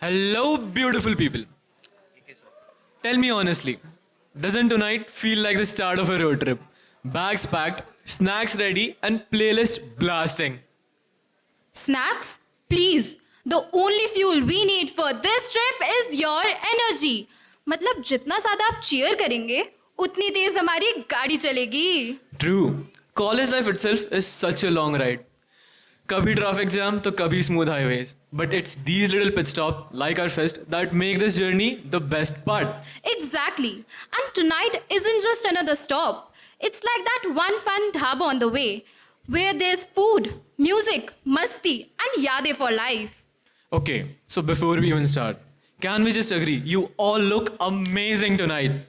Hello, beautiful people. Tell me honestly, doesn't tonight feel like the start of a road trip? Bags packed, snacks ready, and playlist blasting. Snacks? Please. The only fuel we need for this trip is your energy. मतलब जितना ज़्यादा आप cheer करेंगे उतनी तेज हमारी गाड़ी चलेगी. True, college life itself is such a long ride. कभी traffic jam तो कभी smooth highways. But it's these little pit stops like our fest that make this journey the best part. Exactly. And tonight isn't just another stop. It's like that one fun dhaba on the way where there's food, music, masti and yadein for life. Okay, so before we even start, can we just agree you all look amazing tonight?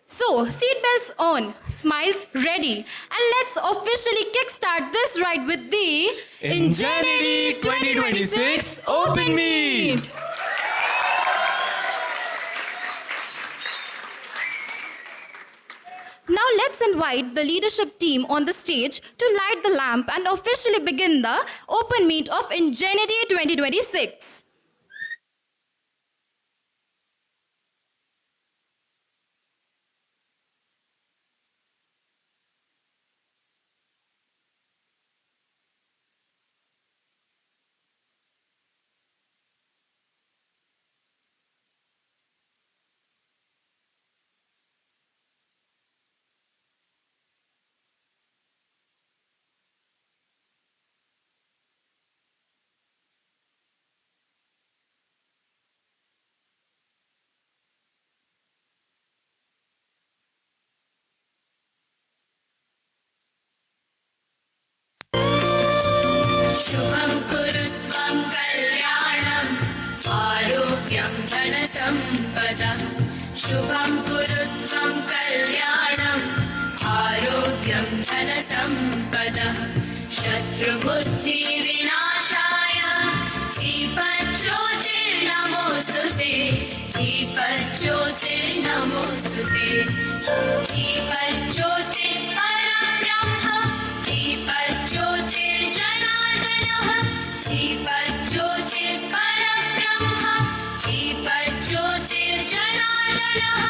So, seatbelts on, smiles ready, and let's officially kickstart this ride with the Ingenuity 2026 Open Meet. Now let's invite the leadership team on the stage to light the lamp and officially begin the Open Meet of Ingenuity 2026. शुभं कुरु त्वं कल्याणम् आरोग्यं धनसम्पदः शुभं कुरु त्वं कल्याणम् आरोग्यं धनसम्पदः शत्रुबुद्धिविनाशाय दीपज्योतिर्नमोऽस्तु ते दीपज्योतिर्नमोऽस्तु ते दीपज्योतिर्परब्रह्म दीपज्योतिर्जनार्दनः दीपज्योतिर्परब्रह्म दीपज्योतिर्जनार्दनः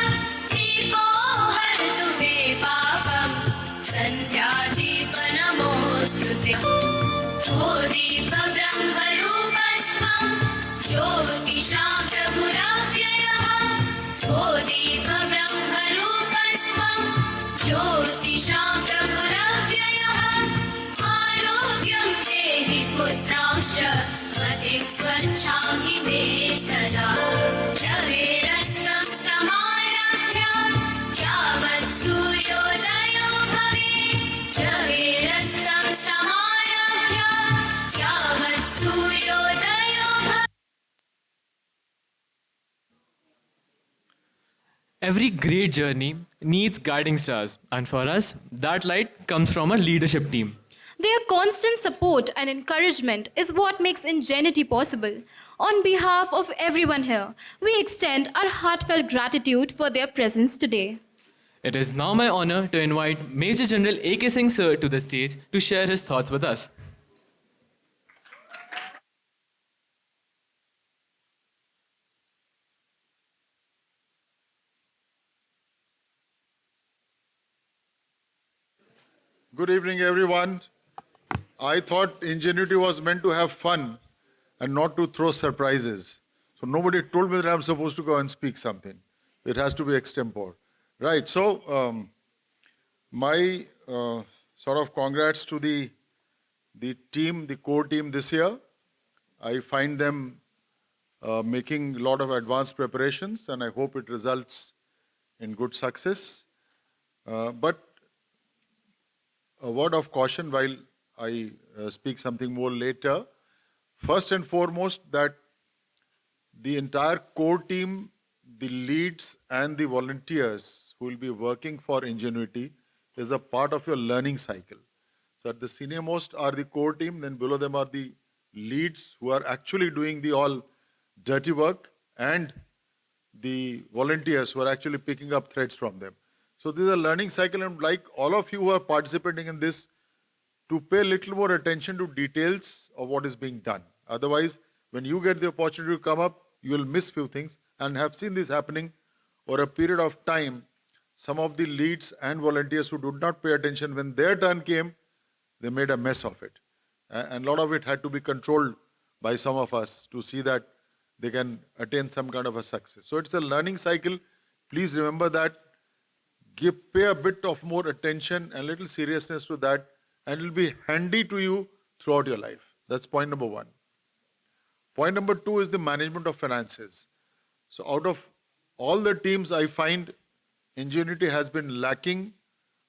दीपो हरतु मे पापम् सन्ध्यादीपनमोऽस्तु ते ओ दीपब्रह्मरूपस्त्वं ज्योतिषा प्रभुरव्ययः ओ दीपब्रह्मरूपस्त्वं ज्योतिषा प्रभुरव्ययः आरोग्यं देहि पुत्रांश मतिः स्वच्छामि मे सदा रवेरस्तं समारभ्य यावत् सूर्योदयो भवेत् रवेरस्तं समारभ्य यावत् सूर्योदयो भवेत्. Every great journey needs guiding stars, and for us, that light comes from a leadership team. Their constant support and encouragement is what makes Ingenuity possible. On behalf of everyone here, we extend our heartfelt gratitude for their presence today. It is now my honor to invite Major General A.K. Singh sir to the stage to share his thoughts with us. Good evening, everyone. I thought Ingenuity was meant to have fun and not to throw surprises. So nobody told me that I'm supposed to go and speak something. It has to be extempore. Right, so my sort of congrats to the team, the core team this year. I find them making a lot of advanced preparations and I hope it results in good success. But a word of caution while I speak something more later. First and foremost, that the entire core team, the leads and the volunteers who will be working for Ingenuity is a part of your learning cycle. So at the senior most are the core team, then below them are the leads who are actually doing the all dirty work and the volunteers who are actually picking up threads from them. So this is a learning cycle and like all of you who are participating in this to pay a little more attention to details of what is being done. Otherwise, when you get the opportunity to come up, you will miss few things, and have seen this happening over a period of time. Some of the leads and volunteers who did not pay attention, when their turn came, they made a mess of it. And a lot of it had to be controlled by some of us to see that they can attain some kind of a success. So it's a learning cycle. Please remember that. Pay a bit of more attention and little seriousness to that, and it will be handy to you throughout your life. That's point number one. Point number two is the management of finances. So out of all the teams, I find Ingenuity has been lacking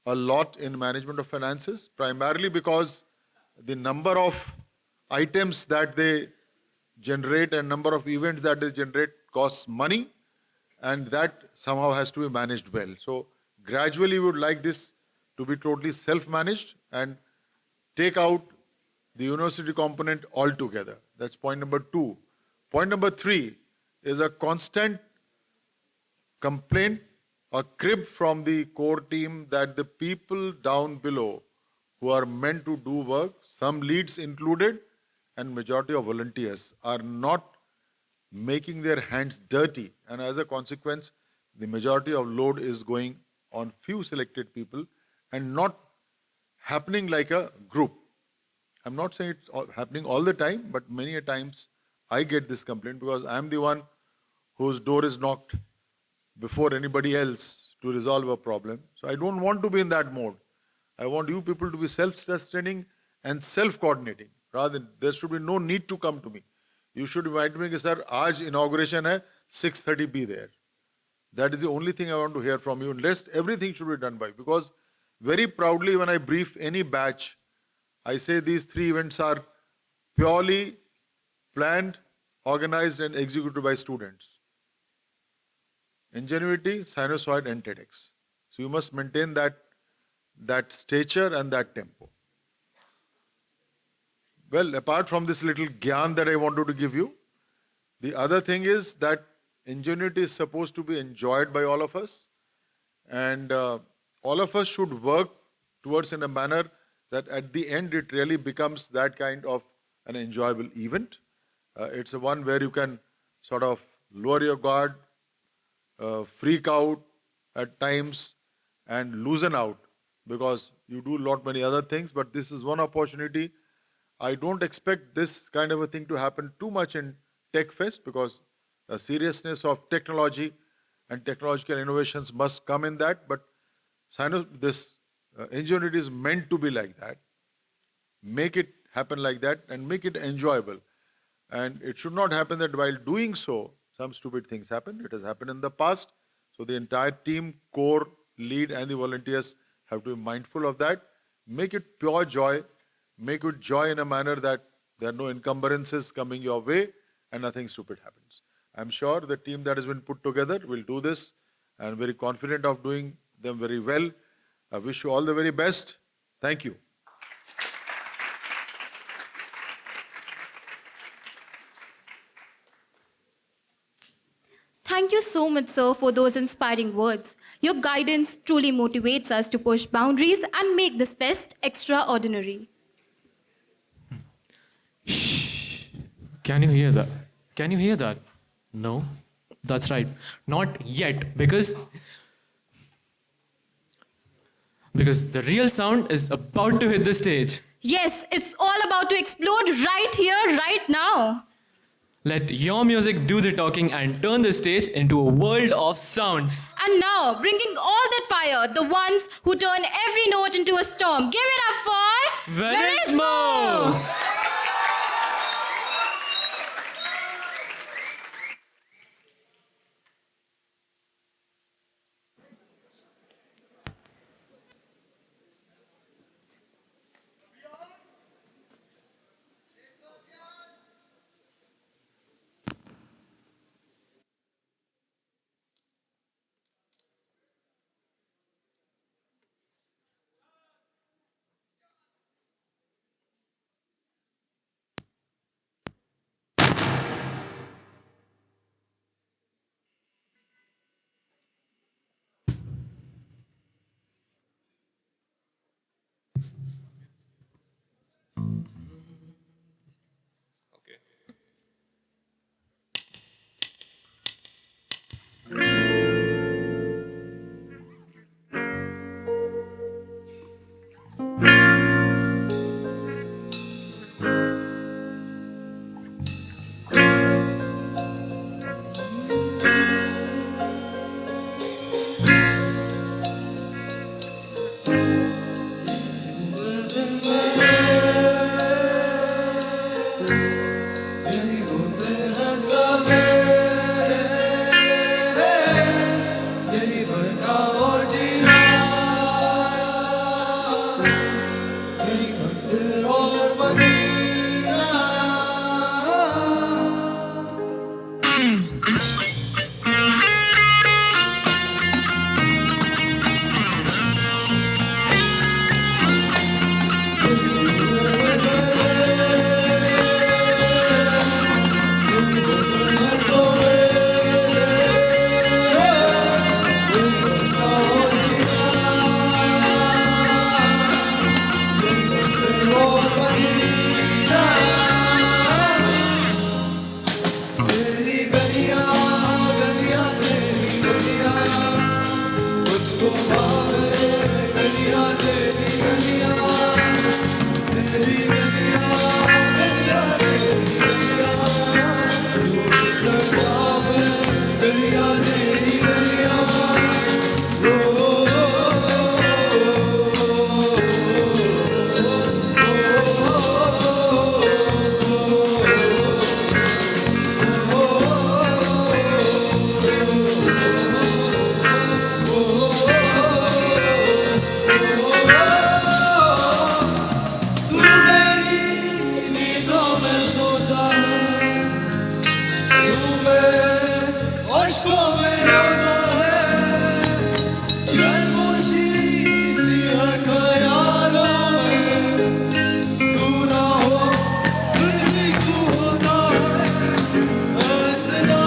a lot in management of finances, primarily because the number of items that they generate and number of events that they generate costs money, and that somehow has to be managed well. So gradually we would like this to be totally self-managed and take out the university component altogether. That's point number two. Point number three is a constant complaint or crib from the core team that the people down below who are meant to do work, some leads included, and majority of volunteers, are not making their hands dirty. And as a consequence, the majority of load is going on few selected people and not happening like a group. I'm not saying it's happening all the time, but many a times I get this complaint because I'm the one whose door is knocked before anybody else to resolve a problem. So I don't want to be in that mode. I want you people to be self-sustaining and self-coordinating. Rather than, there should be no need to come to me. You should invite me, sir, aaj inauguration hai, 6:30 be there. That is the only thing I want to hear from you. And rest, everything should be done by. Because very proudly when I brief any batch, I say these three events are purely planned, organized and executed by students. Ingenuity, Sinusoid and TEDx. So you must maintain that stature and that tempo. Well, apart from this little gyan that I wanted to give you, the other thing is that Ingenuity is supposed to be enjoyed by all of us, and all of us should work towards in a manner that at the end it really becomes that kind of an enjoyable event. It's a one where you can sort of lower your guard, freak out at times and loosen out because you do lot many other things, but this is one opportunity. I don't expect this kind of a thing to happen too much in TechFest because the seriousness of technology and technological innovations must come in that, but this Ingenuity is meant to be like that. Make it happen like that and make it enjoyable. And it should not happen that while doing so, some stupid things happen. It has happened in the past. So the entire team, core, lead and the volunteers have to be mindful of that. Make it pure joy. Make it joy in a manner that there are no encumbrances coming your way and nothing stupid happens. I'm sure the team that has been put together will do this and I'm very confident of doing them very well. I wish you all the very best. Thank you. Thank you so much, sir, for those inspiring words. Your guidance truly motivates us to push boundaries and make this fest extraordinary. Can you hear that? Can you hear that? No? That's right. Not yet, because the real sound is about to hit the stage. Yes, it's all about to explode right here, right now. Let your music do the talking and turn the stage into a world of sounds. And now, bringing all that fire, the ones who turn every note into a storm. Give it up for Verismo! अश्कों में रोना है खामोशी सी है ख्यालों में तू ना हो फिर भी तू होता है ऐसा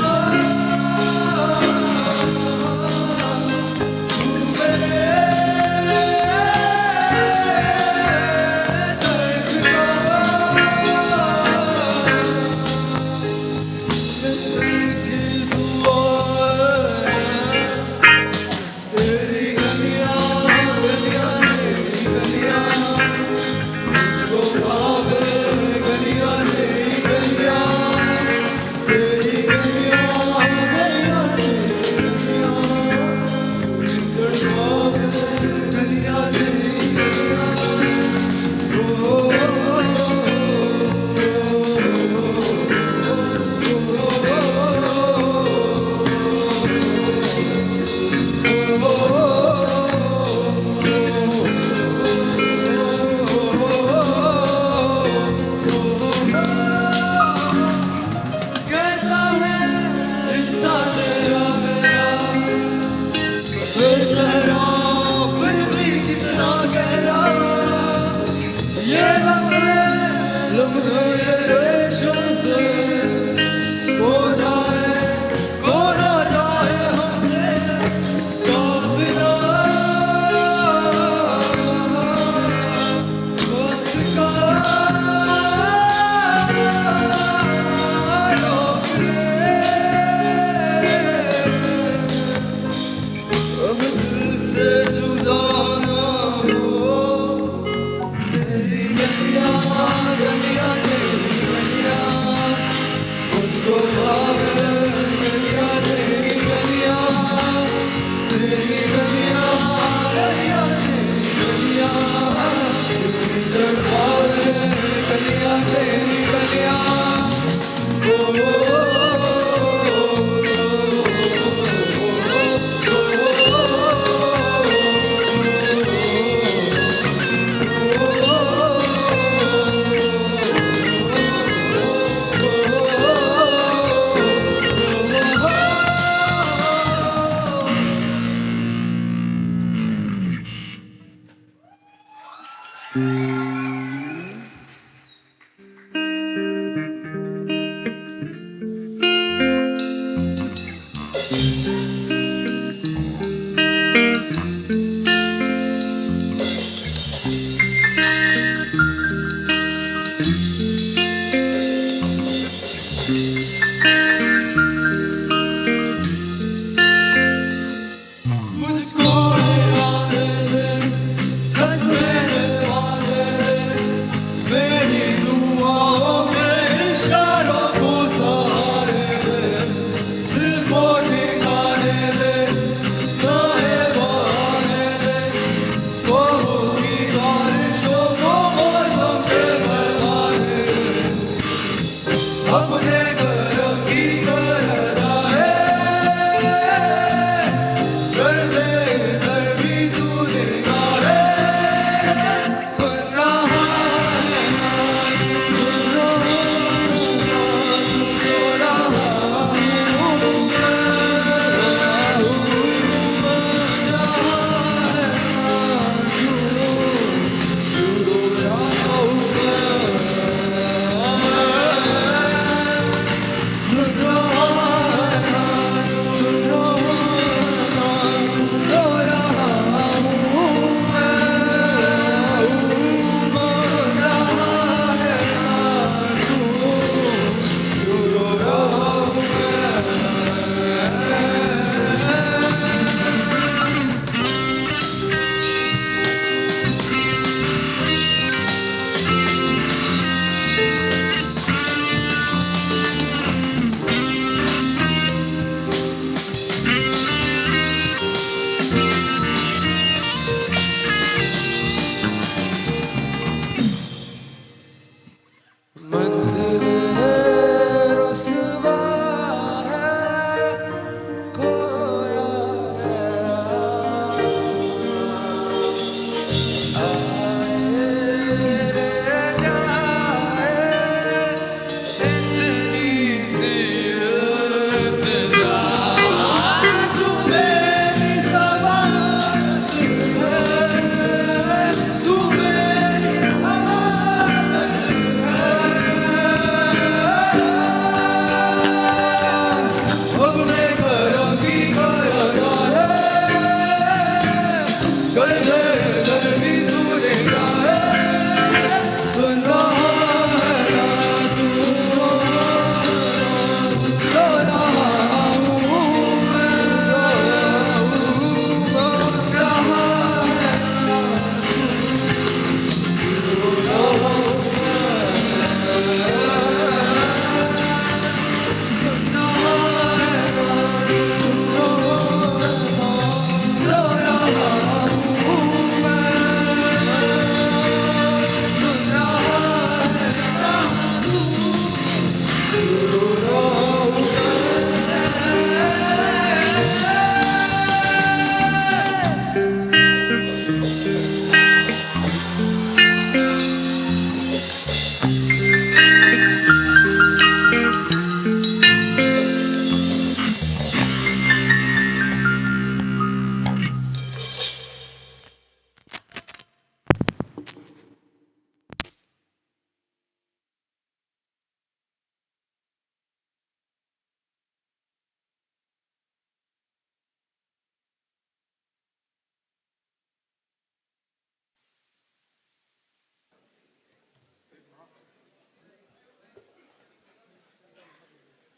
कैसा है रिश्ता तेरा मेरा फिर चेहरा फिर भी कितना गहरा ये लम्हे ये रेशम से खो ना जाए हमसे काफिला वक्त का अब दिल से जुदा ना हो तेरी गलियां गलियां तेरी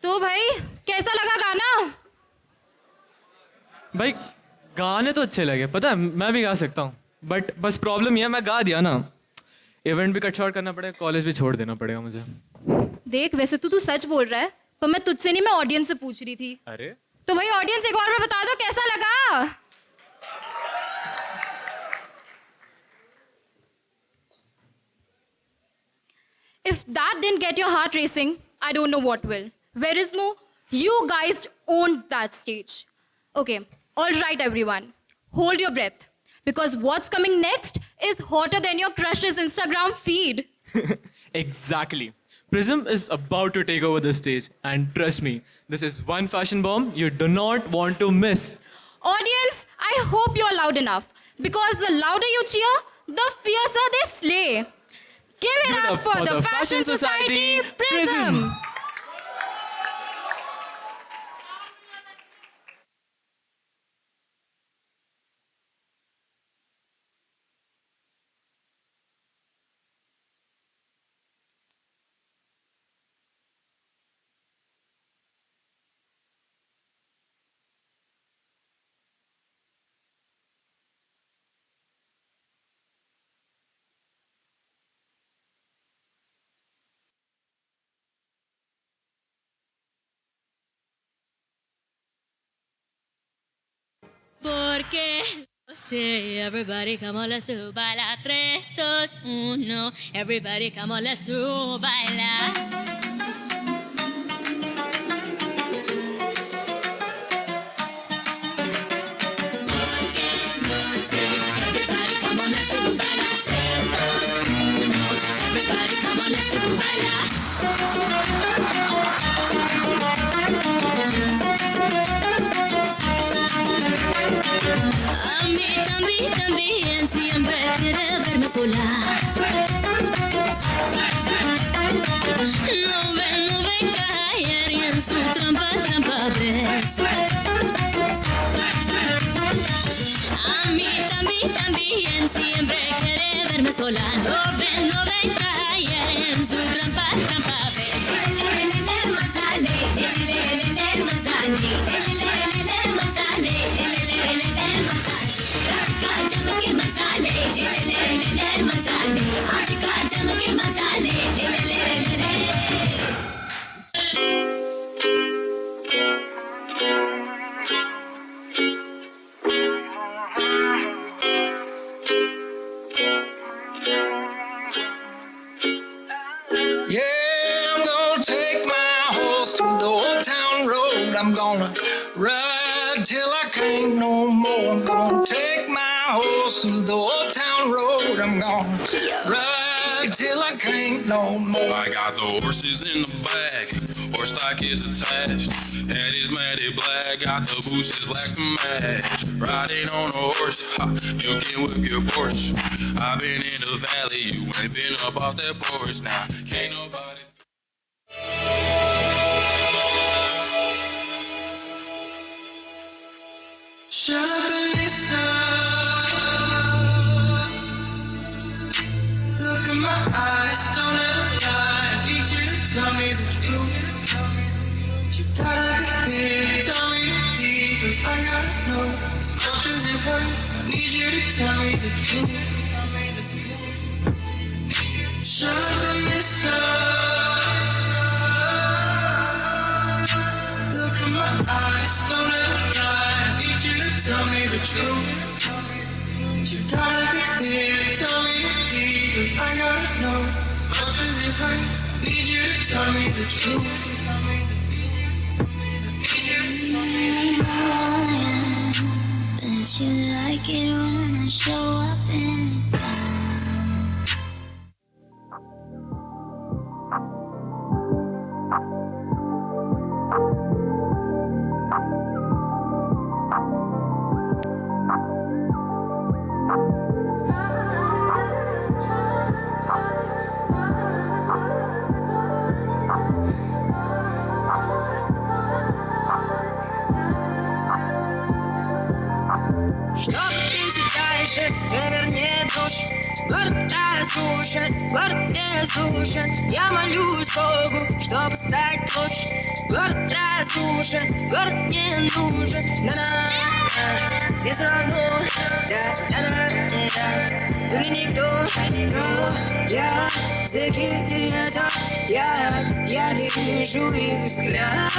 तो भाई कैसा लगा गाना? भाई गाने तो अच्छे लगे, पता है मैं भी गा सकता हूँ, बट बस प्रॉब्लम ये है मैं गा दिया ना, इवेंट भी कट शॉर्ट करना पड़ेगा, कॉलेज भी छोड़ देना पड़ेगा मुझे। देख वैसे तो तू सच बोल रहा है, पर मैं तुझसे नहीं, मैं ऑडियंस से पूछ रही थी। अरे तो भाई ऑडियंस एक और बार बता दो कैसा लगा? If that didn't get your heart racing, I don't know what will. Verismo, you guys owned that stage. Okay, all right, everyone. Hold your breath. Because what's coming next is hotter than your crush's Instagram feed. exactly. Prism is about to take over the stage, and trust me, this is one fashion bomb you do not want to miss. Audience, I hope you're loud enough. Because the louder you cheer, the fiercer they slay. Give it up for the Fashion Society Prism. Porque say everybody come on, let's do baila. 3, 2, 1. Everybody come on, let's do baila. Everybody come on, let's do baila. 3, 2, 1. Everybody come on, let's do baila. A mí también siempre quiere verme sola. No ve caer y en su trampa ves. A mí también siempre quiere verme sola. No ve caer en su trampa ves. Yeah, I'm gonna take my horse through the old town road. I'm gonna ride till I can't no more. I'm gonna take my horse through the old town road. I'm gonna ride till I can't no more. I got the horses in the back, horse stock is attached. Head is matted black, got the bushes black to match. Riding on a horse, milking with your Porsche. I've been in the valley, you ain't been up off that porch. Now, can't nobody. Shut up and listen. Look in my eyes, don't ever lie. I need you to tell me the truth. You gotta be clear, tell me the details. I gotta know as much as it hurt. I need you to tell me the truth. Shut up and listen. Look in my eyes, don't ever lie. I need you to tell me the truth. You gotta be clear, tell me the details. I gotta know as much as it hurt. I need you to tell me the truth. Bet you like it when I show up in a gown. Что ты теряешь, вернее душу. слушать, город не слушает. Я молюсь Богу, чтобы стать лучше. Город разрушен, город не нужен. На-на-на, не сравну, да-да-да-да. Ты мне никто, но я закинута. Я вижу их взгляд.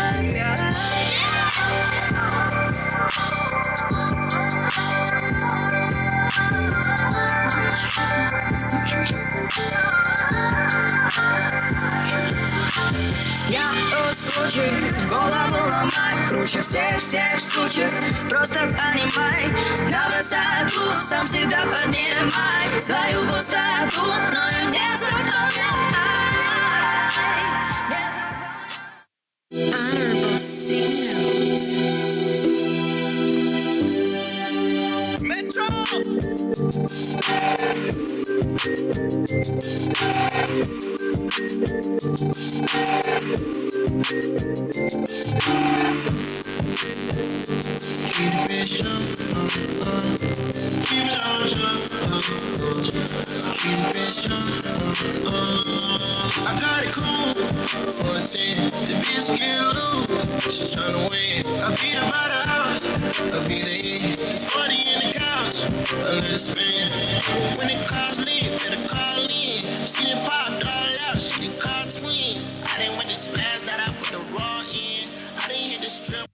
Я тот случай, голову ломать, круче всех случаев. Просто понимай, на высоту сам себя поднимай. Свою пустоту, но и не заполняй. Honorable C-Notes. Keep the bitch up, keep it on keep the bitch up, I got it cool for a 10. The bitch get loose, she tryna win. I beat her by the house, I beat her in. It's 40 in the couch, I let it spin. When it calls leave, better call in. She done popped all out, she done called twin. I didn't want the spaz that I put the raw in. I didn't hit the strip.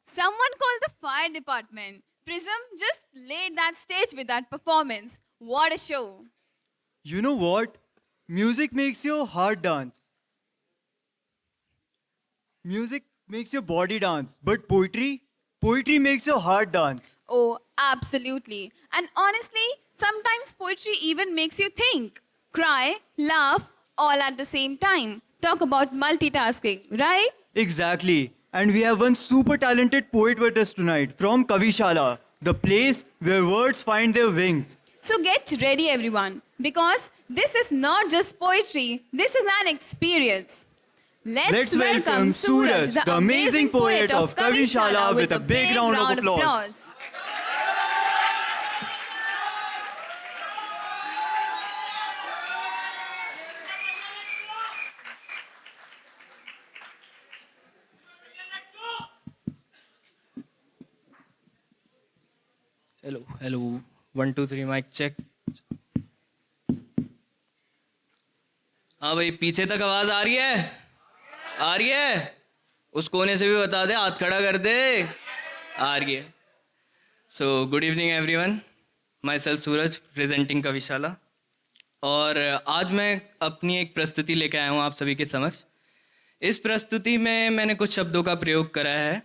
Someone call the fire department. Prism just laid that stage with that performance. What a show. You know what? Music makes your heart dance. Music makes your body dance. But poetry makes your heart dance. Oh, absolutely. And honestly, sometimes poetry even makes you think, cry, laugh, all at the same time. Talk about multitasking, right? Exactly. And we have one super talented poet with us tonight from Kavishala, the place where words find their wings. So get ready, everyone, because this is not just poetry, this is an experience. Let's welcome Suraj, the amazing poet of Kavishala, with a big round of applause. Hello. 1 2 3 mic check. हाँ भाई, पीछे तक आवाज आ रही है? आ रही है? उस कोने से भी बता दे, हाथ खड़ा कर दे. आ रही है. So good evening everyone. My self Suraj, presenting Kavishala. और आज मैं अपनी एक प्रस्तुति लेकर आया हूँ आप सभी के समक्ष. इस प्रस्तुति में मैंने कुछ शब्दों का प्रयोग करा है,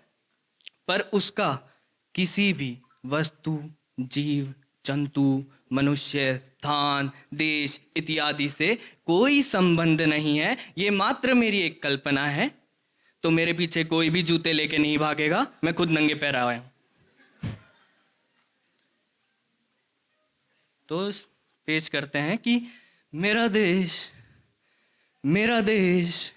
पर उसका किसी भी वस्तु, जीव, जंतु, मनुष्य, स्थान, देश इत्यादि से कोई संबंध नहीं है. ये मात्र मेरी एक कल्पना है. तो मेरे पीछे कोई भी जूते लेके नहीं भागेगा. मैं खुद नंगे पैर आया हूं. तो पेश करते हैं कि मेरा देश, मेरा देश,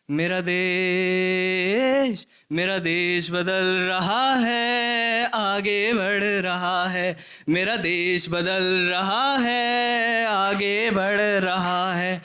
मेरा देश, मेरा देश बदल रहा है, आगे बढ़ रहा है. मेरा देश बदल रहा है, आगे बढ़ रहा है.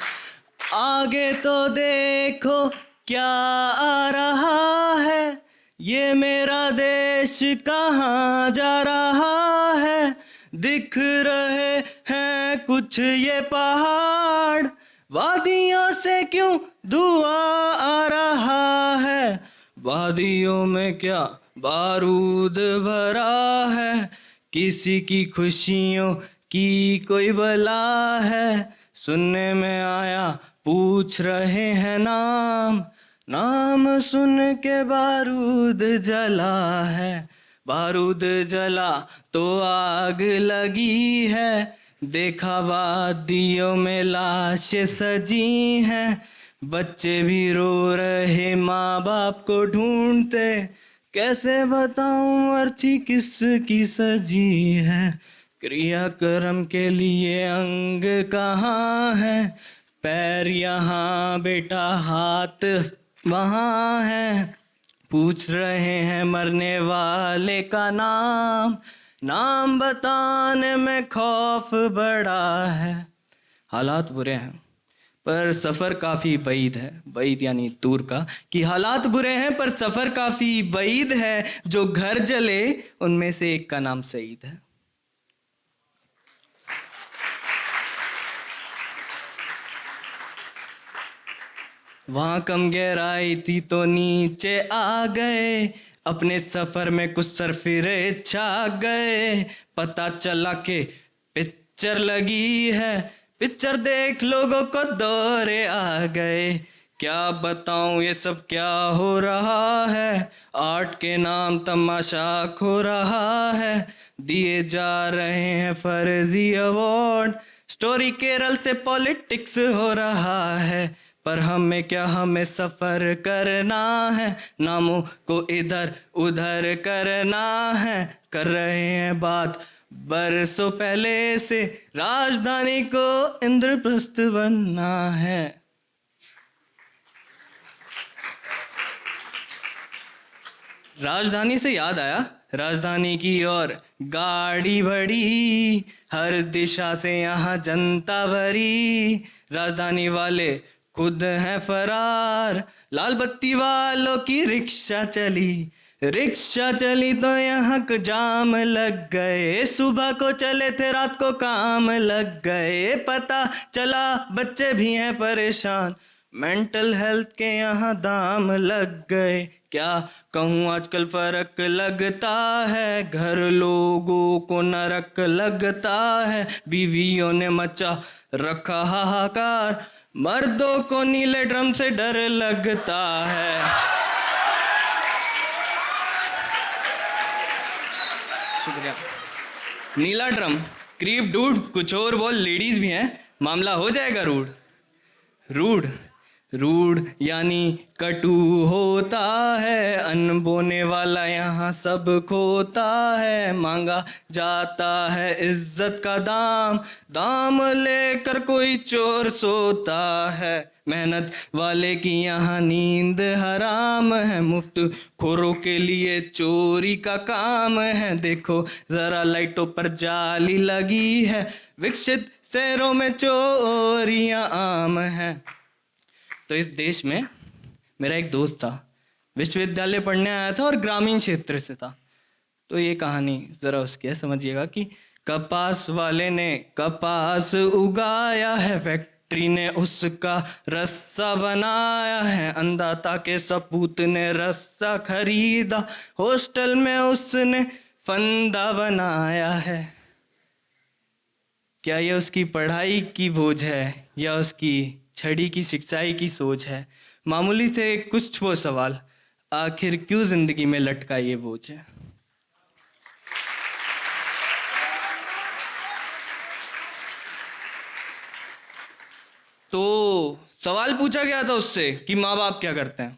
आगे तो देखो क्या आ रहा है, ये मेरा देश कहाँ जा रहा है. दिख रहे हैं कुछ ये पहाड़, वादियों से क्यों धुआं आ रहा है. वादियों में क्या बारूद भरा है, किसी की खुशियों की कोई बला है. सुनने में आया पूछ रहे हैं नाम, नाम सुन के बारूद जला है. बारूद जला तो आग लगी है, देखा वादियों में लाशें सजी हैं. बच्चे भी रो रहे माँ बाप को ढूंढते, कैसे बताऊं अर्थी किसकी सजी है. क्रियाक्रम के लिए अंग कहाँ है, पैर यहाँ बेटा हाथ वहाँ है. पूछ रहे हैं मरने वाले का नाम, नाम बताने में खौफ बड़ा है। हालात बुरे हैं पर सफ़र काफ़ी बईद है, बईद यानी दूर का, कि हालात बुरे हैं पर सफ़र काफ़ी बईद है। जो घर जले उनमें से एक का नाम सईद है। वहाँ कम गहराई थी तो नीचे आ गए, अपने सफ़र में कुछ सरफिरे छा गए। पता चला कि पिक्चर लगी है, पिक्चर देख लोगों को दौरे आ गए। क्या बताऊं ये सब क्या हो रहा है, आर्ट के नाम तमाशा खो रहा है। दिए जा रहे हैं फर्जी अवार्ड, स्टोरी केरल से पॉलिटिक्स हो रहा है। पर हमें क्या, हमें सफ़र करना है, नामों को इधर उधर करना है। कर रहे हैं बात बरसों पहले से, राजधानी को इंद्रप्रस्थ बनना है। राजधानी से याद आया, राजधानी की ओर गाड़ी बढ़ी, हर दिशा से यहाँ जनता भरी। राजधानी वाले खुद हैं फरार, लाल बत्ती वालों की रिक्शा चली, रिक्शा चली तो यहाँ को जाम लग गए। सुबह को चले थे रात को काम लग गए। पता चला बच्चे भी हैं परेशान, मेंटल हेल्थ के यहाँ दाम लग गए। क्या कहूँ आजकल फर्क लगता है, घर लोगों को नरक लगता है। बीवियों ने मचा रखा हाहाकार, मर्दों को नीले ड्रम से डर लगता है। शुक्रिया। नीला ड्रम, क्रीप डूड, कुछ और बोल, लेडीज भी हैं, मामला हो जाएगा रूड। रूड रूड यानी कटु होता है, अन्न बोने वाला यहाँ सब खोता है। मांगा जाता है इज्जत का दाम, दाम लेकर कोई चोर सोता है। मेहनत वाले की यहाँ नींद हराम है, मुफ्त खोरों के लिए चोरी का काम है। देखो जरा लाइटों पर जाली लगी है, विकसित शहरों में चोरियां आम हैं। तो इस देश में मेरा एक दोस्त था, विश्वविद्यालय पढ़ने आया था और ग्रामीण क्षेत्र से था। तो ये कहानी ज़रा उसकी है, समझिएगा कि कपास वाले ने कपास उगाया है, फैक्ट्री ने उसका रस्सा बनाया है, अन्नदाता के सपूत ने रस्सा खरीदा, हॉस्टल में उसने फंदा बनाया है। क्या ये उसकी पढ़ाई की बोझ है या उसकी छड़ी की शिक्षाई की सोच है? मामूली थे कुछ वो सवाल, आखिर क्यों जिंदगी में लटका ये बोझ है? तो सवाल पूछा गया था उससे कि माँ बाप क्या करते हैं।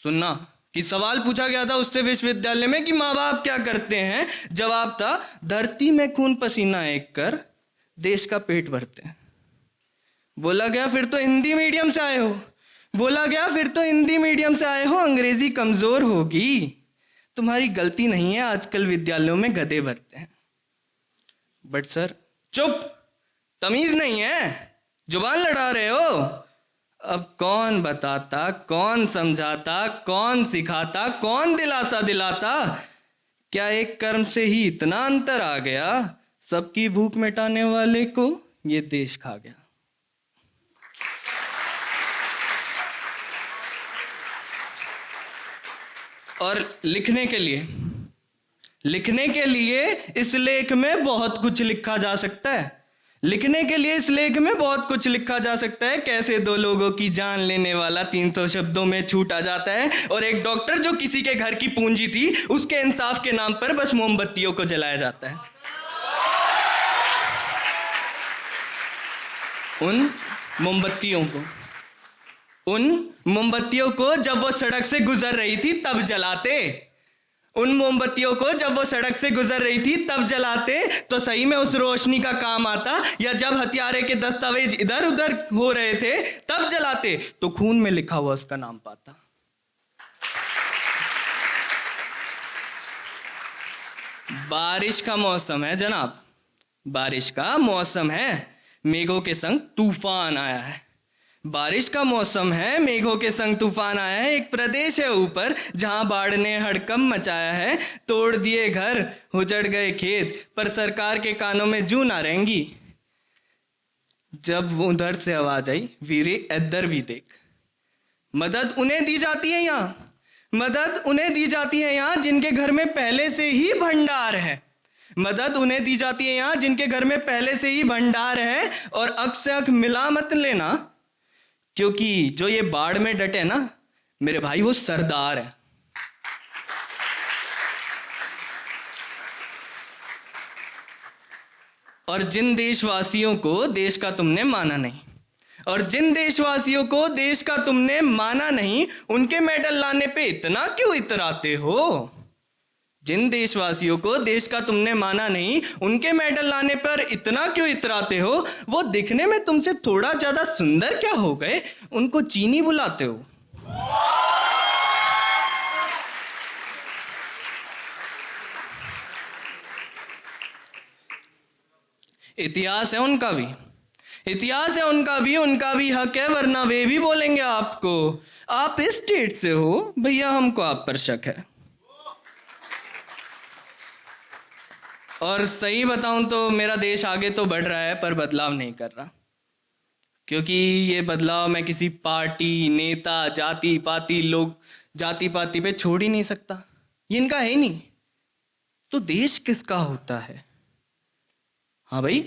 सुनना कि सवाल पूछा गया था उससे विश्वविद्यालय में कि माँ बाप क्या करते हैं। जवाब था, धरती में खून पसीना एक कर देश का पेट भरते हैं। बोला गया फिर तो हिंदी मीडियम से आए हो, बोला गया फिर तो हिंदी मीडियम से आए हो, अंग्रेजी कमजोर होगी। तुम्हारी गलती नहीं है, आजकल विद्यालयों में गधे भरते हैं। बट सर, चुप, तमीज नहीं है, जुबान लड़ा रहे हो। अब कौन बताता, कौन समझाता, कौन सिखाता, कौन दिलासा दिलाता? क्या एक कर्म से ही इतना अंतर आ गया? सबकी भूख मिटाने वाले को ये देश खा गया। और लिखने के लिए इस लेख में बहुत कुछ लिखा जा सकता है। लिखने के लिए इस लेख में बहुत कुछ लिखा जा सकता है। कैसे दो लोगों की जान लेने वाला 300 शब्दों में छूटा जाता है, और एक डॉक्टर जो किसी के घर की पूंजी थी, उसके इंसाफ के नाम पर बस मोमबत्तियों को जलाया जाता है। उन मोमबत्तियों को जब वो सड़क से गुजर रही थी तब जलाते। उन मोमबत्तियों को जब वो सड़क से गुजर रही थी तब जलाते तो सही में उस रोशनी का काम आता, या जब हथियारे के दस्तावेज इधर उधर हो रहे थे तब जलाते तो खून में लिखा हुआ उसका नाम पाता। बारिश का मौसम है जनाब, बारिश का मौसम है, मेघों के संग तूफान आया है। बारिश का मौसम है, मेघों के संग तूफान आया है। एक प्रदेश है ऊपर जहां बाढ़ ने हड़कंप मचाया है। तोड़ दिए घर, उजड़ गए खेत, पर सरकार के कानों में जूं ना रहेंगी। जब उधर से आवाज आई, वीरे इधर भी देख। मदद उन्हें दी जाती है यहाँ, मदद उन्हें दी जाती है यहाँ जिनके घर में पहले से ही भंडार है। मदद उन्हें दी जाती है यहाँ जिनके घर में पहले से ही भंडार है। और अक से अक मिला मत लेना, क्योंकि जो ये बाढ़ में डटे ना मेरे भाई, वो सरदार है। और जिन देशवासियों को देश का तुमने माना नहीं, और जिन देशवासियों को देश का तुमने माना नहीं, उनके मेडल लाने पे इतना क्यों इतराते हो? जिन देशवासियों को देश का तुमने माना नहीं, उनके मेडल लाने पर इतना क्यों इतराते हो? वो दिखने में तुमसे थोड़ा ज्यादा सुंदर क्या हो गए, उनको चीनी बुलाते हो। इतिहास है उनका भी, इतिहास है उनका भी हक है, वरना वे भी बोलेंगे आपको आप इस स्टेट से हो भैया, हमको आप पर शक है। और सही बताऊं तो मेरा देश आगे तो बढ़ रहा है पर बदलाव नहीं कर रहा, क्योंकि ये बदलाव मैं किसी पार्टी, नेता, जाति पाति पे छोड़ ही नहीं सकता। ये इनका है ही नहीं। तो देश किसका होता है? हाँ भाई,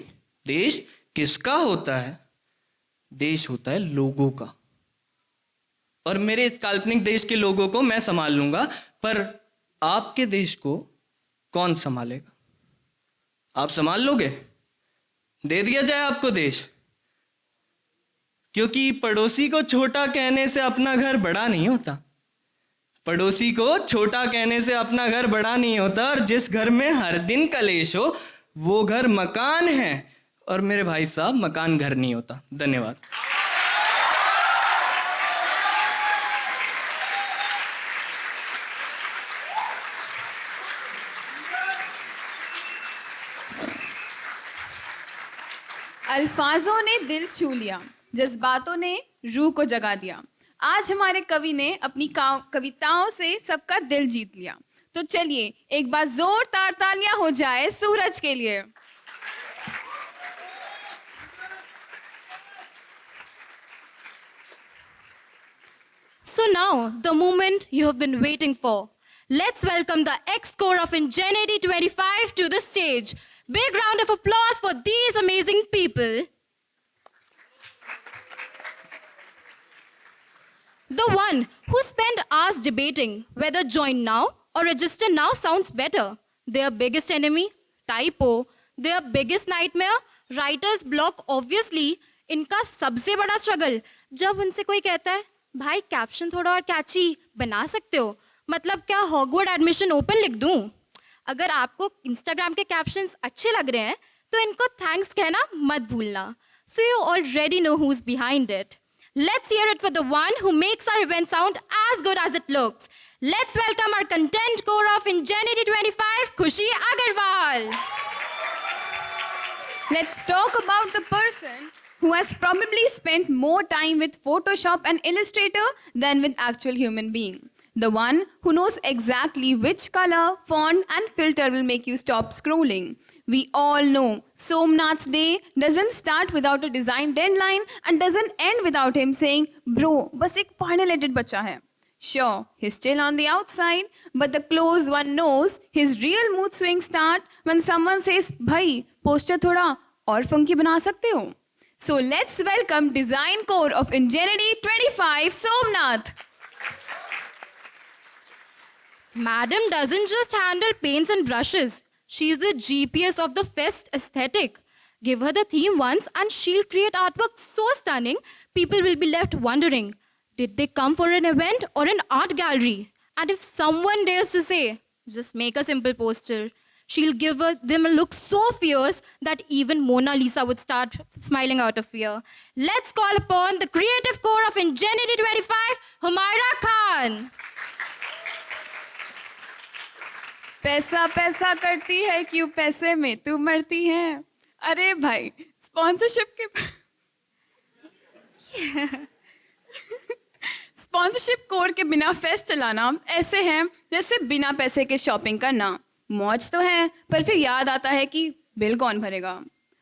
देश किसका होता है? देश होता है लोगों का। और मेरे इस काल्पनिक देश के लोगों को मैं संभाल लूंगा, पर आपके देश को कौन संभालेगा? आप संभाल लोगे? दे दिया जाए आपको देश? क्योंकि पड़ोसी को छोटा कहने से अपना घर बड़ा नहीं होता। पड़ोसी को छोटा कहने से अपना घर बड़ा नहीं होता। और जिस घर में हर दिन कलेश हो वो घर मकान है। और मेरे भाई साहब, मकान घर नहीं होता। धन्यवाद। अल्फाजों ने दिल छू लिया, जज्बातों ने रूह को जगा दिया। आज हमारे कवि ने अपनी कविताओं से सबका दिल जीत लिया। तो चलिए एक बार जोरदार तालियां हो जाए सूरज के लिए। So now, the moment you have been waiting for. Let's welcome the ex-core of Ingenuity 25 to the stage. Big round of applause for these amazing people. The one who spent hours debating whether join now or register now sounds better. Their biggest enemy, typo. Their biggest nightmare, writer's block obviously. इनका सबसे बड़ा struggle, जब उनसे कोई कहता है भाई caption थोड़ा और कैची बना सकते हो, मतलब क्या हॉगवर्ड एडमिशन ओपन लिख दूं? अगर आपको इंस्टाग्राम के कैप्शंस अच्छे लग रहे हैं तो इनको थैंक्स कहना मत भूलना. So you already know who's behind it. Let's hear it for the one who makes our event sound as good as it looks. Let's welcome our content core of Ingenuity 25, Khushi Agarwal. Let's talk about the person who has probably spent more time with Photoshop and Illustrator than with actual human being. The one who knows exactly which color, font and filter will make you stop scrolling. We all know Somnath's day doesn't start without a design deadline and doesn't end without him saying, bro, bas ek final edit bacha hai. Sure, he's still on the outside, but the close one knows his real mood swings start when someone says, bhai, poster thoda aur funky bana sakte ho. So let's welcome Design Core of Ingenuity 25, Somnath. Madam doesn't just handle paints and brushes. She's the GPS of the fest aesthetic. Give her the theme once and she'll create artwork so stunning, people will be left wondering, did they come for an event or an art gallery? And if someone dares to say, just make a simple poster, she'll give them a look so fierce that even Mona Lisa would start smiling out of fear. Let's call upon the creative core of Ingenuity 25, Humaira Khan. पैसा पैसा करती है क्यों पैसे में तू मरती है। अरे भाई स्पॉन्सरशिप के स्पॉन्सरशिप कोड के बिना फेस्ट चलाना ऐसे है जैसे बिना पैसे के शॉपिंग करना। मौज तो है पर फिर याद आता है कि बिल कौन भरेगा।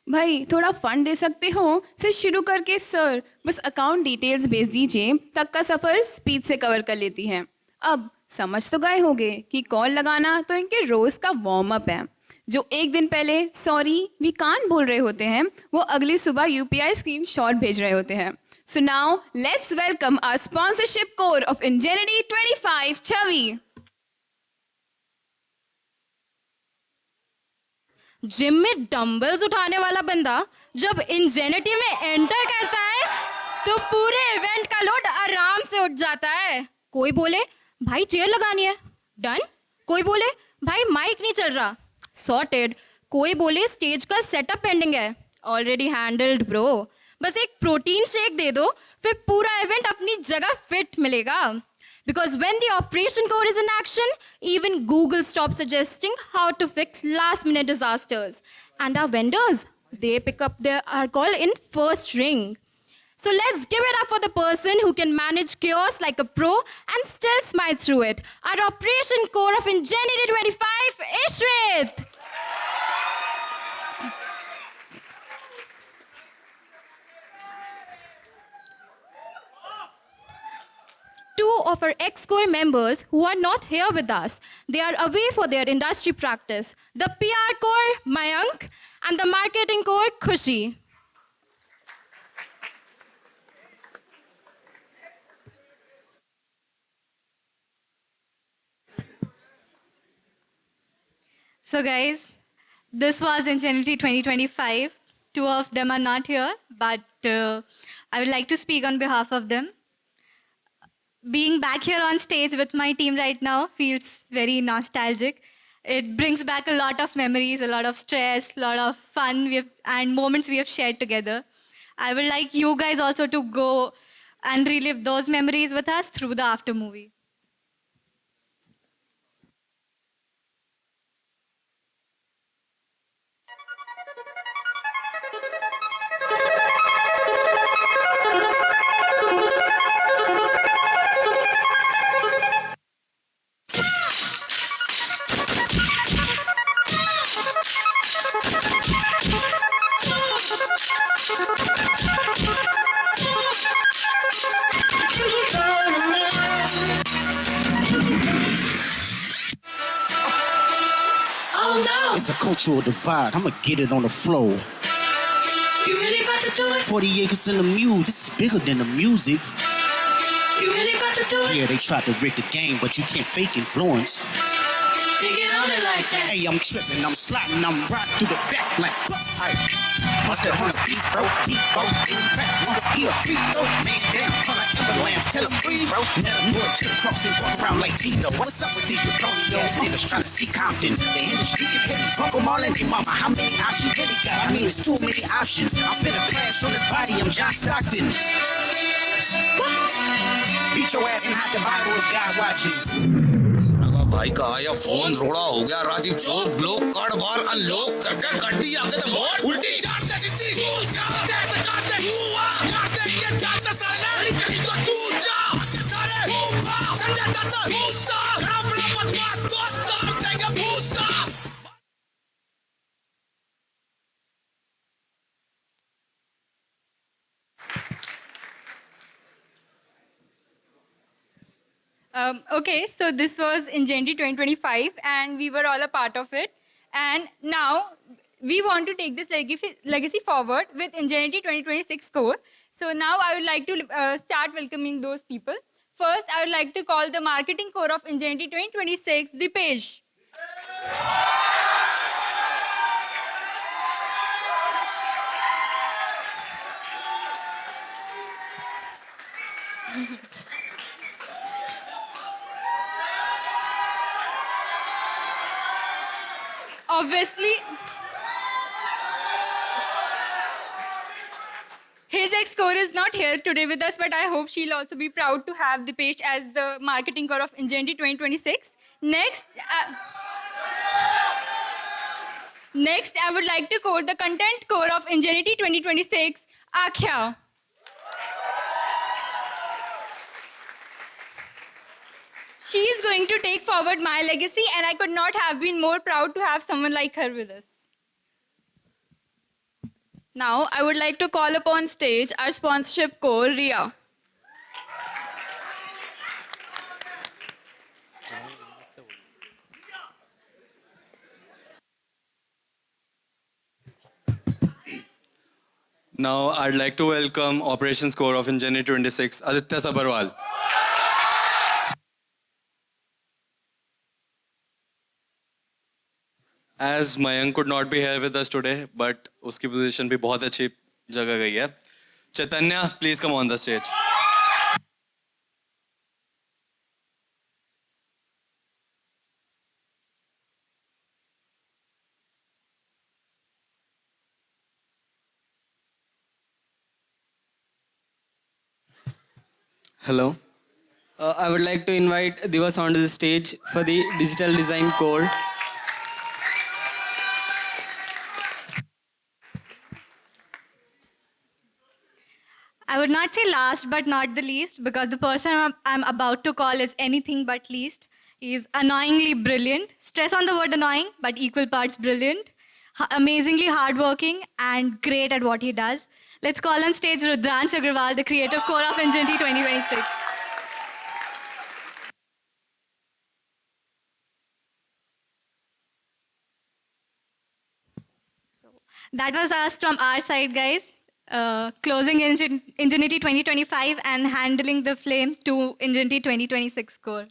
भाई थोड़ा फंड दे सकते हो से शुरू करके सर बस अकाउंट डिटेल्स भेज दीजिए तक का सफ़र स्पीड से कवर कर लेती है। अब समझ तो गए होंगे कि कॉल लगाना तो इनके रोज़ का वार्म अप है। जो एक दिन पहले सॉरी वी कांट बोल रहे होते हैं वो अगली सुबह यूपीआई स्क्रीनशॉट भेज रहे होते हैं। So now let's welcome our sponsorship core of ingenuity 25 Chhavi. Gym में डंबल्स उठाने वाला बंदा जब इंजेनिटी में एंटर करता है तो पूरे इवेंट का लोड आराम से उठ जाता है। कोई बोले भाई चेयर लगानी है, डन। कोई बोले भाई माइक नहीं चल रहा, सॉर्टेड। कोई बोले स्टेज का सेटअप पेंडिंग है, ऑलरेडी हैंडल्ड ब्रो। बस एक प्रोटीन शेक दे दो फिर पूरा इवेंट अपनी जगह फिट मिलेगा। Because when the operation core is in action, even Google stops suggesting how to fix last-minute disasters. And our vendors, they pick up our call in first ring. So let's give it up for the person who can manage chaos like a pro and still smile through it. Our operation core of Ingenuity 25, Ishrit. Two of our ex-core members who are not here with us. They are away for their industry practice. The PR core, Mayank, and the marketing core, Khushi. So guys, this was Ingenuity 2025. Two of them are not here, but I would like to speak on behalf of them. Being back here on stage with my team right now feels very nostalgic. It brings back a lot of memories, a lot of stress, a lot of fun and moments we have shared together. I would like you guys also to go and relive those memories with us through the after movie. It's a cultural divide. I'ma get it on the floor. You really about to do it? 40 acres in the mule. This is bigger than the music. You really about to do it? Yeah, they tried to rig the game, but you can't fake influence. You get on it like that. Hey, I'm tripping, I'm sliding, I'm riding through the back like must have 100 feet, bro. Deep, bro. In the back, 100 feet, feet, bro. Man, damn, come like ambulance, tell them breathe, bro. Never more to the cross and walk around like Tito. What's up with these draconians? Niggas trying to see Compton. The industry get heavy, fuck them all in their mama. How many options really got? I mean, it's too many options. I'm finna crash on this body, I'm John Stockton. Beat your ass and hide the Bible if God watching. भाई का आया phone रोड़ा हो गया राजीव चौक लोग कड़ बार unlock करके गड्डी आगे तो मोड़ उल्टी चाटते कितनी तू चाटते हुआ चाटते ये चाटते सारे कहीं तो तू जा सारे हुआ संजय दत्त मूसा रावण बदमाश तो सार देंगे मूसा Okay, so this was Ingenuity 2025 and we were all a part of it. And now we want to take this legacy forward with Ingenuity 2026 core. So now I would like to start welcoming those people. First, I would like to call the marketing core of Ingenuity 2026, Dipesh. Obviously, his ex-core is not here today with us, but I hope she'll also be proud to have Dipesh as the marketing core of Ingenuity 2026. Next, Next, I would like to quote the content core of Ingenuity 2026, Akhya. She is going to take forward my legacy, and I could not have been more proud to have someone like her with us. Now, I would like to call upon stage our sponsorship core, Ria. Now, I'd like to welcome Operations Core of Ingenuity 26, Aditya Sabarwal. As Mayank could not be here with us today, but उसकी position भी बहुत अच्छी जगह गई है. Chaitanya, please come on the stage. Hello. I would like to invite Divas onto the stage for the Digital Design Core. I would not say last but not the least, because the person I'm about to call is anything but least. He is annoyingly brilliant. Stress on the word annoying, but equal parts brilliant. Amazingly hardworking and great at what he does. Let's call on stage Rudransh Agrawal, the creative core of Ingenuity 2026. That was us from our side, guys. Closing Ingenuity 2025 and handling the flame to Ingenuity 2026 core.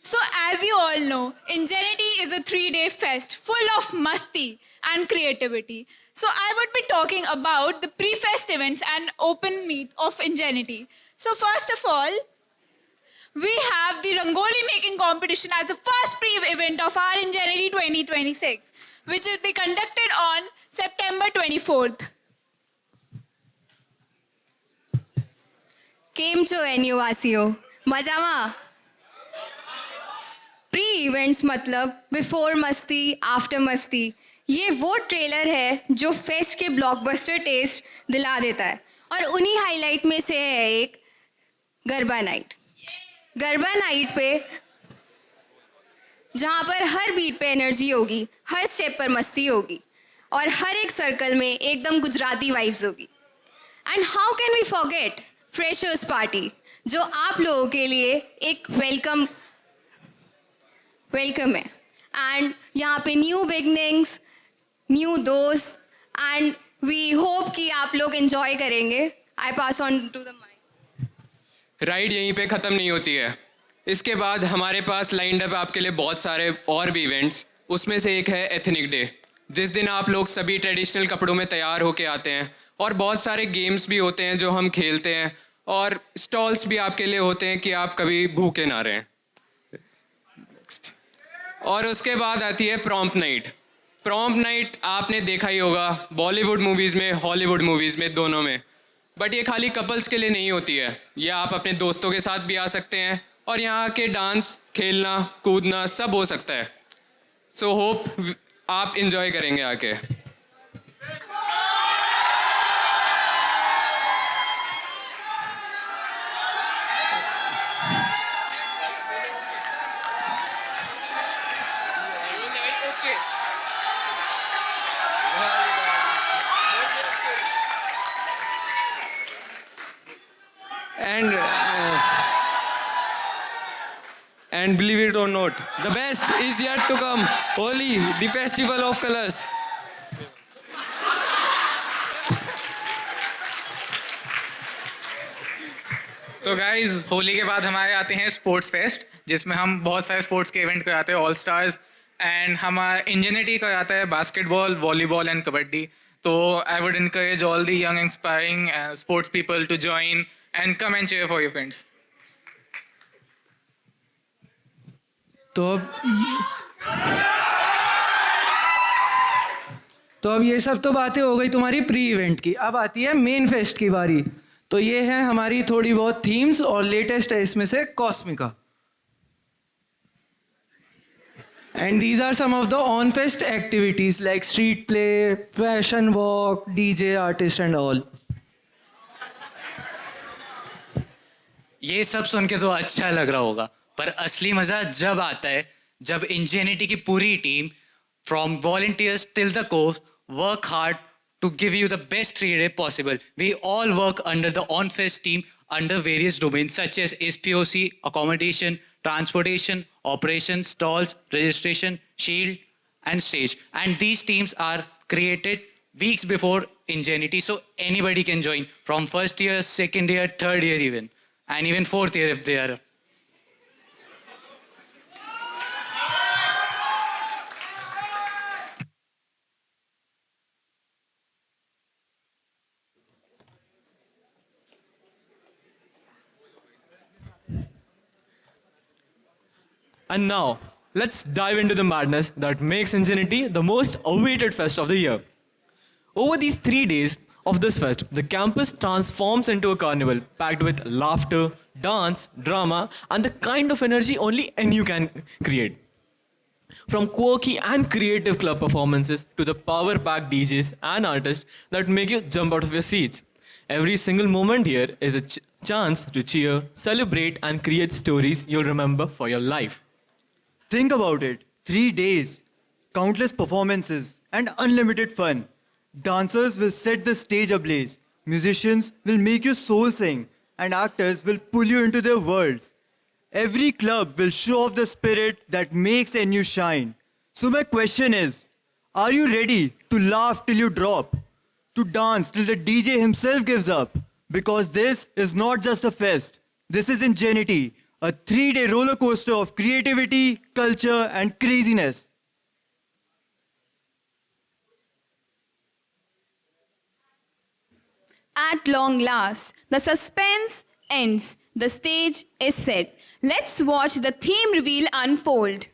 So, as you all know, Ingenuity is a 3-day fest full of masti and creativity. So, I would be talking about the pre-fest events and open meet of Ingenuity. So, first of all, we have the Rangoli making competition as the first pre-event of our Ingenuity 2026, which will be conducted on September 24th. કેમ છો એનયુવાસીઓ મજામાં pre events मतलब before मस्ती after मस्ती ये वो trailer है जो फेस्ट के ब्लॉकबस्टर टेस्ट दिला देता है और उन्हीं हाईलाइट में से है एक गरबा नाइट पे जहाँ पर हर बीट पे एनर्जी होगी, हर स्टेप पर मस्ती होगी और हर एक सर्कल में एकदम गुजराती वाइब्स होगी. And how can we forget freshers party जो आप लोगों के लिए एक वेलकम है. एंड यहाँ पे न्यू बिगनिंग्स, न्यू दोस्त एंड वी होप कि आप लोग एंजॉय करेंगे. I pass on to the mic. Ride यहीं पे ख़त्म नहीं होती है. इसके बाद हमारे पास लाइंड अप आपके लिए बहुत सारे और भी इवेंट्स. उसमें से एक है एथनिक डे, जिस दिन आप लोग सभी ट्रेडिशनल कपड़ों में तैयार होके आते हैं और बहुत सारे गेम्स भी होते हैं जो हम खेलते हैं और स्टॉल्स भी आपके लिए होते हैं कि आप कभी भूखे ना रहें. और उसके बाद आती है प्रॉम्प्ट नाइट. प्रॉम्प्ट नाइट आपने देखा ही होगा बॉलीवुड मूवीज़ में, हॉलीवुड मूवीज़ में, दोनों में. बट ये खाली कपल्स के लिए नहीं होती है. ये आप अपने दोस्तों के साथ भी आ सकते हैं और यहाँ के डांस, खेलना, कूदना सब हो सकता है. सो होप आप इंजॉय करेंगे आके. And believe it or not, the best is yet to come. Holi, the festival of colors. तो गाइज होली के बाद हमारे आते हैं स्पोर्ट्स फेस्ट, जिसमें हम बहुत सारे स्पोर्ट्स के इवेंट कराते हैं, ऑल स्टार्स, एंड हमारा इंजेनिटी कराता है बास्केटबॉल, वॉलीबॉल एंड कबड्डी. तो I would encourage all the young inspiring sports people to join and come and cheer for your friends. तो अब ये सब तो बातें हो गई तुम्हारी प्री इवेंट की. अब आती है मेन फेस्ट की बारी. तो ये है हमारी थोड़ी बहुत थीम्स और लेटेस्ट है इसमें से कॉस्मिका. And these are some of the on-fest activities like street play, fashion walk, DJ, artist and all. ये सब सुन के तो अच्छा लग रहा होगा, पर असली मजा जब आता है जब इंजेनिटी की पूरी team from volunteers till the course work hard to give you the best 3-day possible. We all work under the on-fest team under various domains such as SPOC, accommodation, transportation, operations, stalls, registration, shield, and stage. And these teams are created weeks before Ingenuity, so anybody can join from first year, second year, third year even, and even fourth year if they are. And now, let's dive into the madness that makes Ingenuity the most awaited fest of the year. Over these 3 days of this fest, the campus transforms into a carnival packed with laughter, dance, drama, and the kind of energy only NU can create. From quirky and creative club performances to the power-packed DJs and artists that make you jump out of your seats. Every single moment here is a chance to cheer, celebrate, and create stories you'll remember for your life. Think about it. 3 days, countless performances, and unlimited fun. Dancers will set the stage ablaze. Musicians will make your soul sing. And actors will pull you into their worlds. Every club will show off the spirit that makes NU shine. So my question is, are you ready to laugh till you drop? To dance till the DJ himself gives up? Because this is not just a fest. This is Ingenuity. A 3-day roller coaster of creativity, culture, and craziness. At long last, the suspense ends. The stage is set. Let's watch the theme reveal unfold.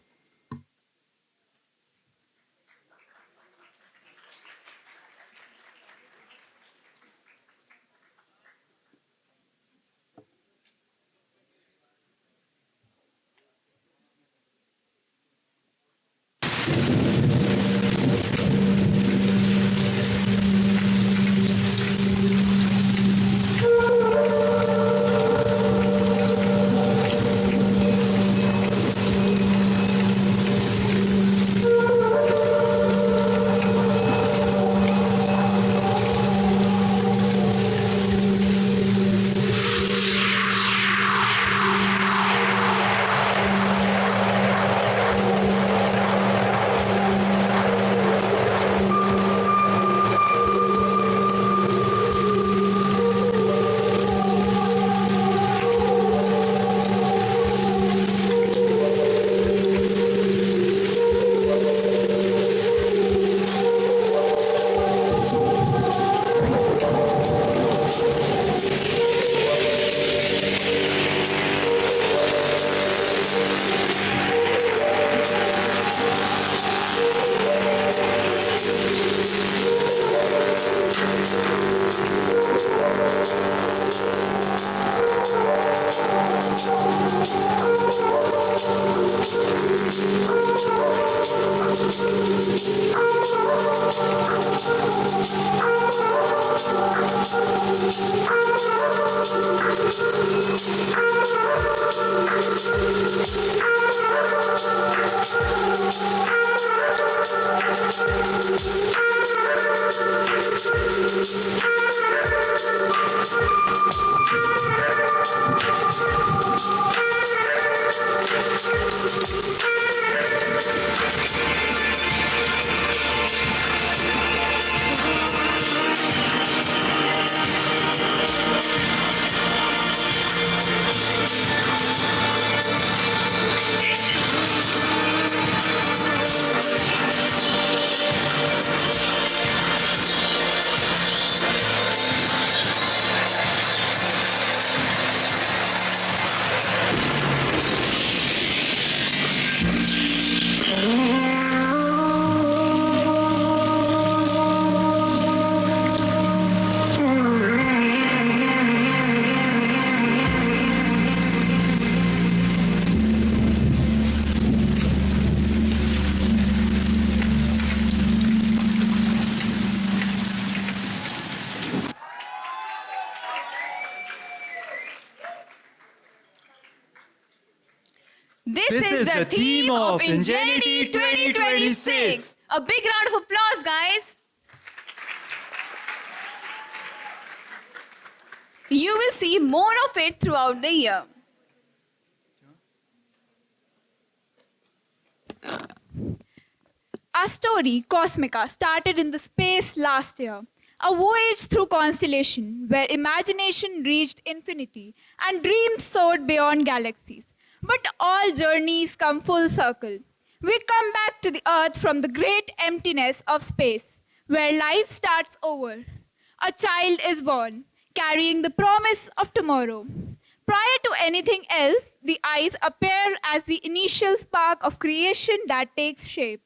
This is the theme of Ingenuity 2026. A big round of applause, guys. You will see more of it throughout the year. Our story, Cosmica, started in the space last year. A voyage through constellation where imagination reached infinity and dreams soared beyond galaxies. But all journeys come full circle. We come back to the Earth from the great emptiness of space, where life starts over. A child is born, carrying the promise of tomorrow. Prior to anything else, the eyes appear as the initial spark of creation that takes shape.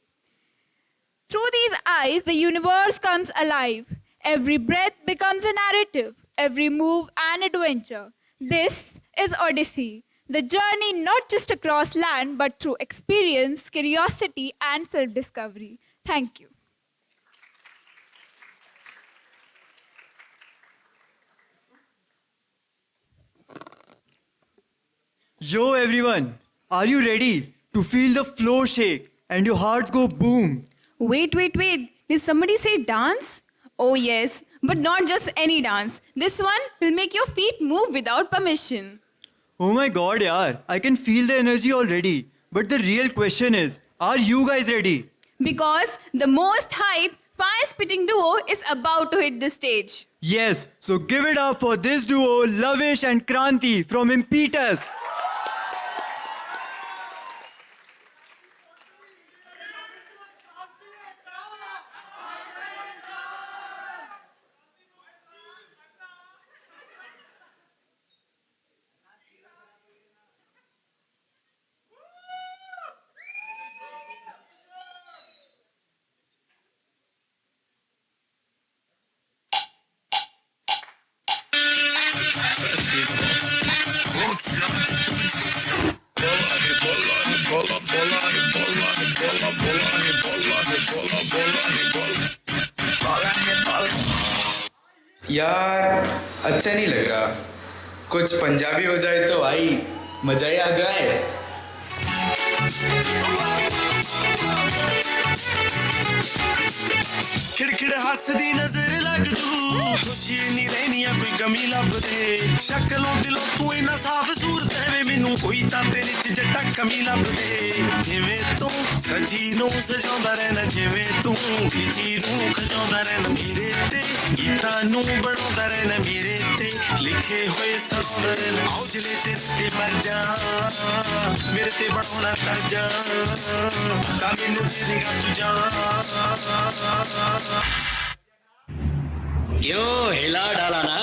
Through these eyes, the universe comes alive. Every breath becomes a narrative, every move an adventure. This is Odyssey, the journey not just across land, but through experience, curiosity, and self-discovery. Thank you. Yo everyone, are you ready to feel the floor shake and your hearts go boom? Wait. Did somebody say dance? Oh yes, but not just any dance. This one will make your feet move without permission. Oh my god yaar, I can feel the energy already. But the real question is, are you guys ready? Because the most hyped fire-spitting duo is about to hit the stage. Yes, so give it up for this duo, Lavish and Kranti from Impetus. यार अच्छा नहीं लग रहा कुछ पंजाबी हो जाए तो भाई मजा ही आ जाए खिड़खिड़ हसदी नजर लग तू खुशी नहीं रहनिया कोई कमी लब दे शक्लों दिलों तू इना साफ सूरत है मैनू कोई तां तेरे च जट्टा कमी लब दे जिवें तू सजी नू सजाउंदा रहना जिवें तू खिची नू खजाउंदा रहना मेरे ते गीतां नू बनाउंदा रहना मेरे ते लिखे होए सजाउंदा रहना आओ जिले ते मर जा मेरे ते बढ़ोना कर जा ता मैनू तेरी गल तू जा क्यों हिला डाला ना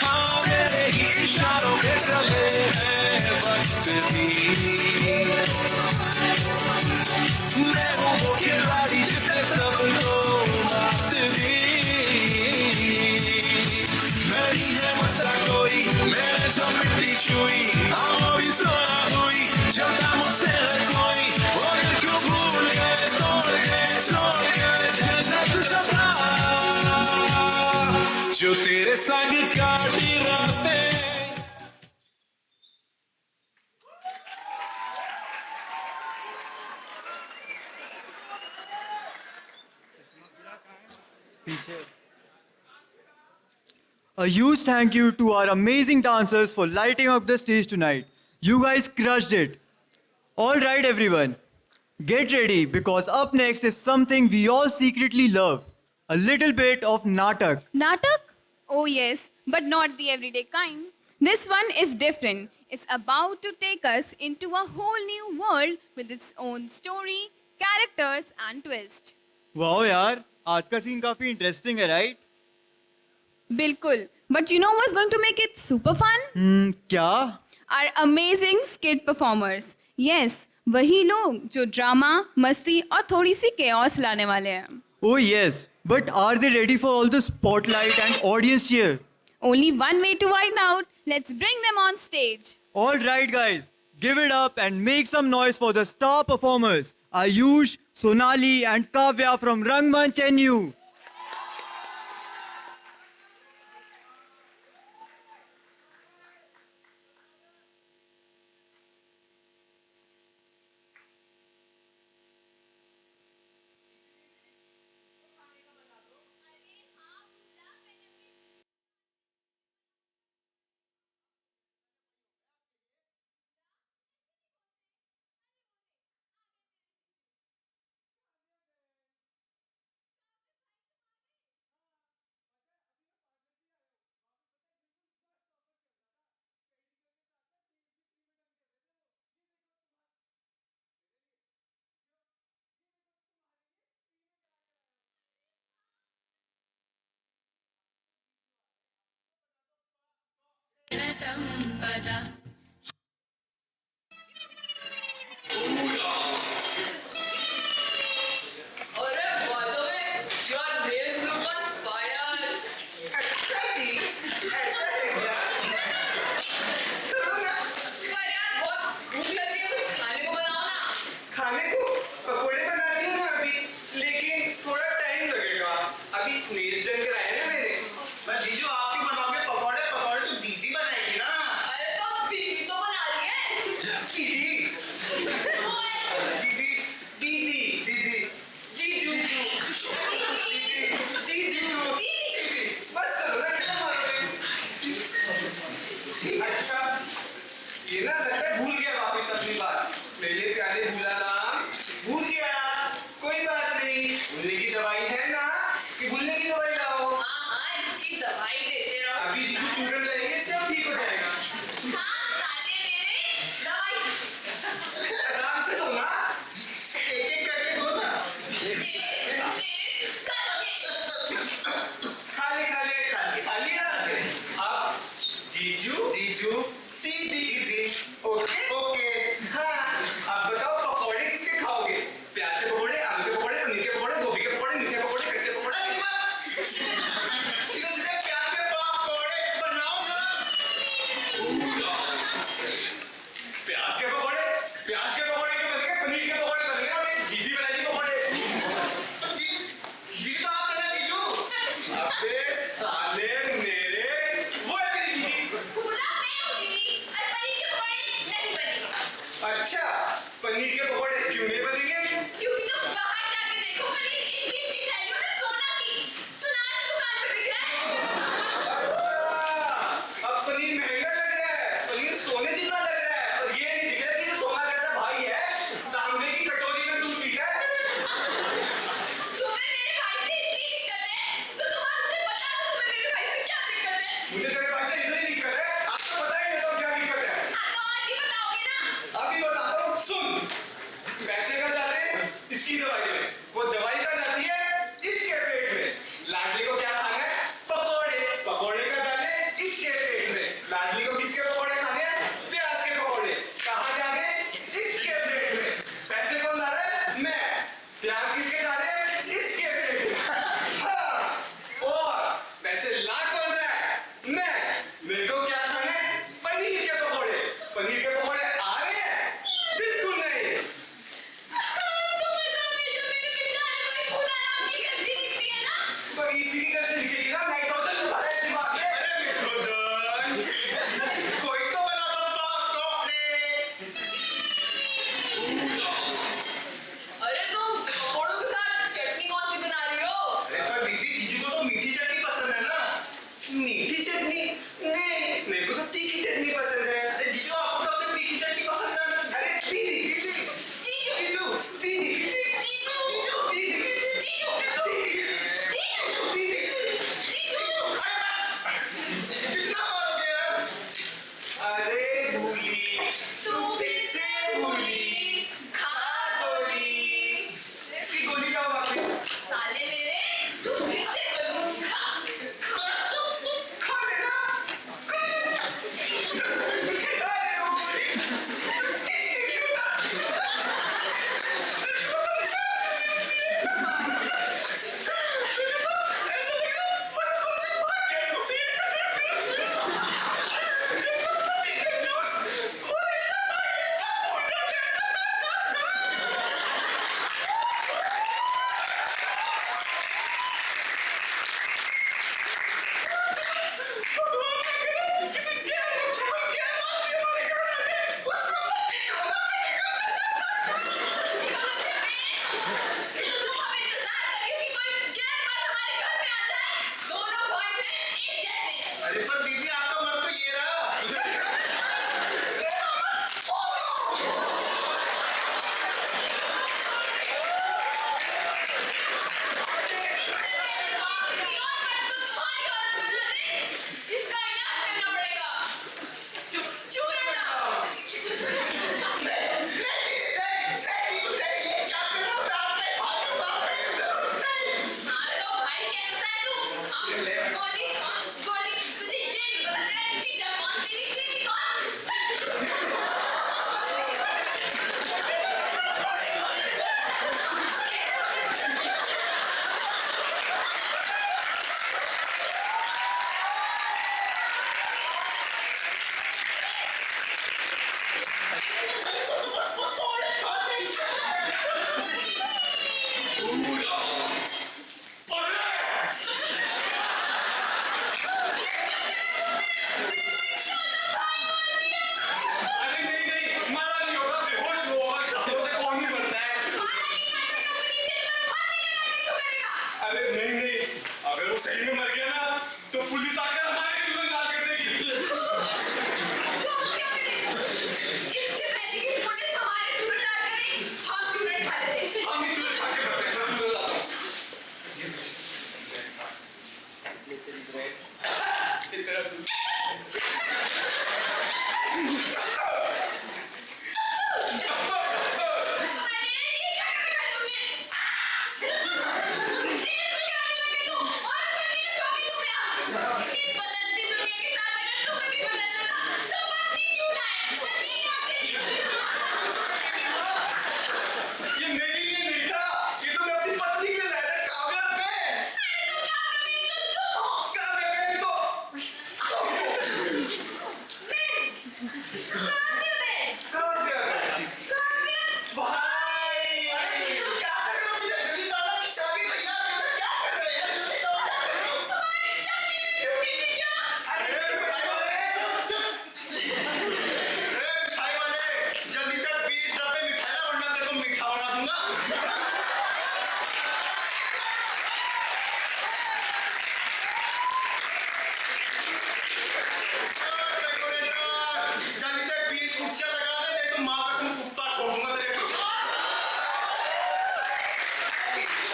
हाँ मेरे ही इशारों पे चले हैं वक्त भी मैं हूँ वो खिलाड़ी जिसे सबको बात भी मेरी है मसा कोई मैंने जो मिट्टी छुई हाँ भी सोया हुई चलता मुझसे है कोई और क्यों भूल गए तोड़ गए छोड़ गए जन्नत सपना जो तेरे संग काटी रातें A huge thank you to our amazing dancers for lighting up the stage tonight. You guys crushed it. All right, everyone. Get ready because up next is something we all secretly love. A little bit of Natak. Natak? Oh yes, but not the everyday kind. This one is different. It's about to take us into a whole new world with its own story, characters and twist. Wow यार, आज का scene काफी interesting है, right? Bilkul. But you know what's going to make it super fun? क्या? Our amazing skit performers. Yes, वही लोग जो drama, मस्ती और थोड़ी सी chaos लाने वाले हैं. Oh yes, but are they ready for all the spotlight and audience cheer? Only one way to find out. Let's bring them on stage. All right, guys, give it up and make some noise for the star performers, Ayush, Sonali and Kavya from Rangmanch NU. संपदा अरे बातों में your nails look on fire. अच्छा जी, ऐसा है क्या? चलो ना। पर यार बहुत भूख लग रही है, कुछ खाने को बनाओ ना. खाने को पकोड़े बनाती हूँ ना अभी, लेकिन थोड़ा टाइम लगेगा। अभी नेल्स डन कराए ना मैंने। बस जीजू आप क्यों बनाओगे पकोड़े? पकोड़े तो दीदी बनाएगी ना। अरे तो बीवी तो बना रही है. दीदी, दीदी, दीदी, दीदी, जीजू, दीदी, जीजू, बस करो ना, कितना मारोगे? अच्छा, ये ना लगता है भूल गया वापिस अपनी बात। मेरे प्यारे भूलाराम, भूल गया। कोई बात नहीं, भूलने की दवाई है ना, इसकी भूलने की दवाई लाओ। हाँ, इसकी दवाई देते रहो. अभी जीजू चूरन लेंगे, सब ठीक हो जाएगा। हाँ, साले मेरे दवाई. आराम से सोना, एक-एक करके दो ना। खाली खाली खाली खाली आराम से। अब जीजू जीजू दीदी दीदी ओके ओके हाँ अब बताओ पकौड़े किसके खाओगे? प्याज के पकौड़े, आलू के पकौड़े, पनीर के पकौड़े, गोभी के पकौड़े, मीठे पकौड़े, कच्चे पकौड़े। सीधे प्याज के पकौड़े बनाओ ना। प्याज के पकौड़े के बन गए, पनीर के पकौड़े बन गए और एक दीदी बनाएगी पकौड़े।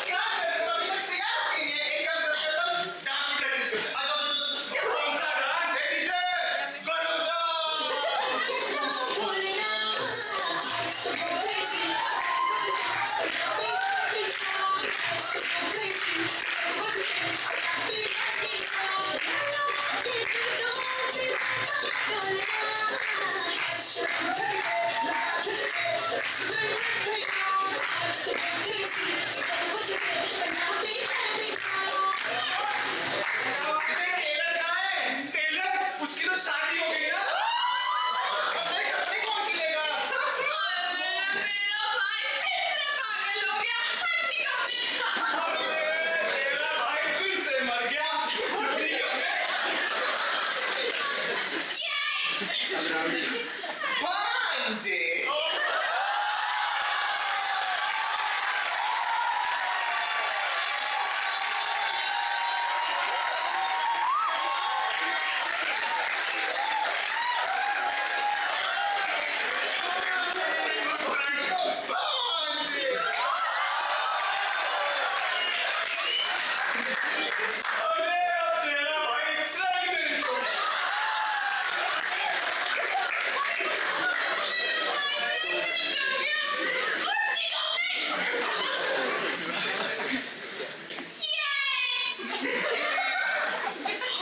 क्या कर रहे हो अभी तक तैयार हो गई है एक काम करते हैं अपन डांस की प्रैक्टिस करते हैं आ जाओ कौन सा डांस है डीजे गरम टेलर कहाँ है टेलर उसकी तो शादी हो गई ना अरे कपड़े कौन सिलेगा तेरा भाई फिर से मर गया भांजे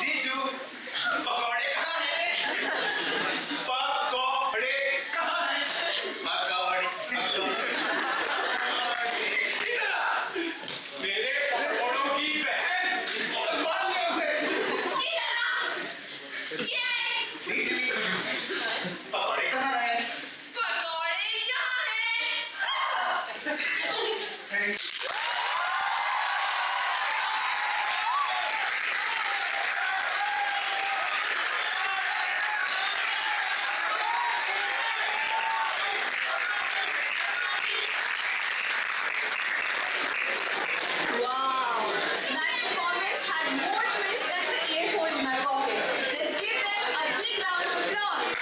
जीजू पकौड़े कहाँ हैं पकौड़े कहाँ हैं पकौड़े मेरे पकौड़ों की बहन संभाल ले उसे पकौड़े कहाँ हैं Wow, that performance had more twists than the earphone in my pocket. Let's give them a big round of applause.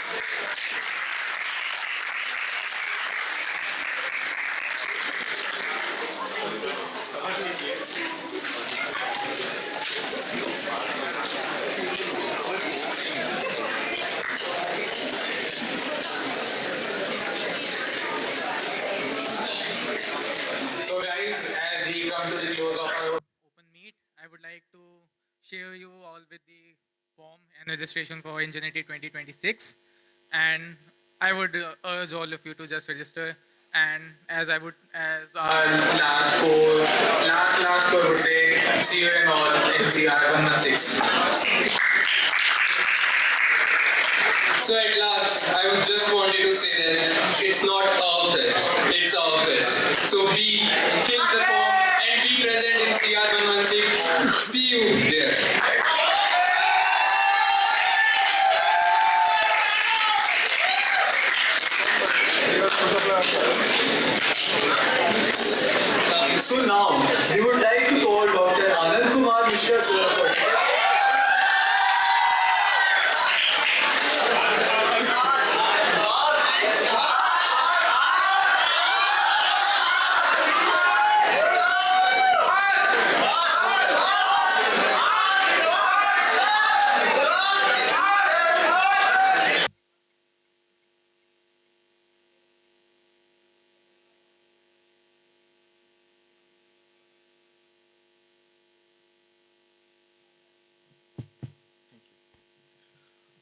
So guys, as we come to the close of our open meet, I would like to share you all with the form and registration for Ingenuity 2026. And I would urge all of you to just register. And as our last call would say, see you in all NCR 116. So at last, I would just wanted to say that it's not our fest, it's our fest. So fill the form and be present in CR 116. See you there. So now, we would like to call Dr. Anand Kumar Mishra Surapur.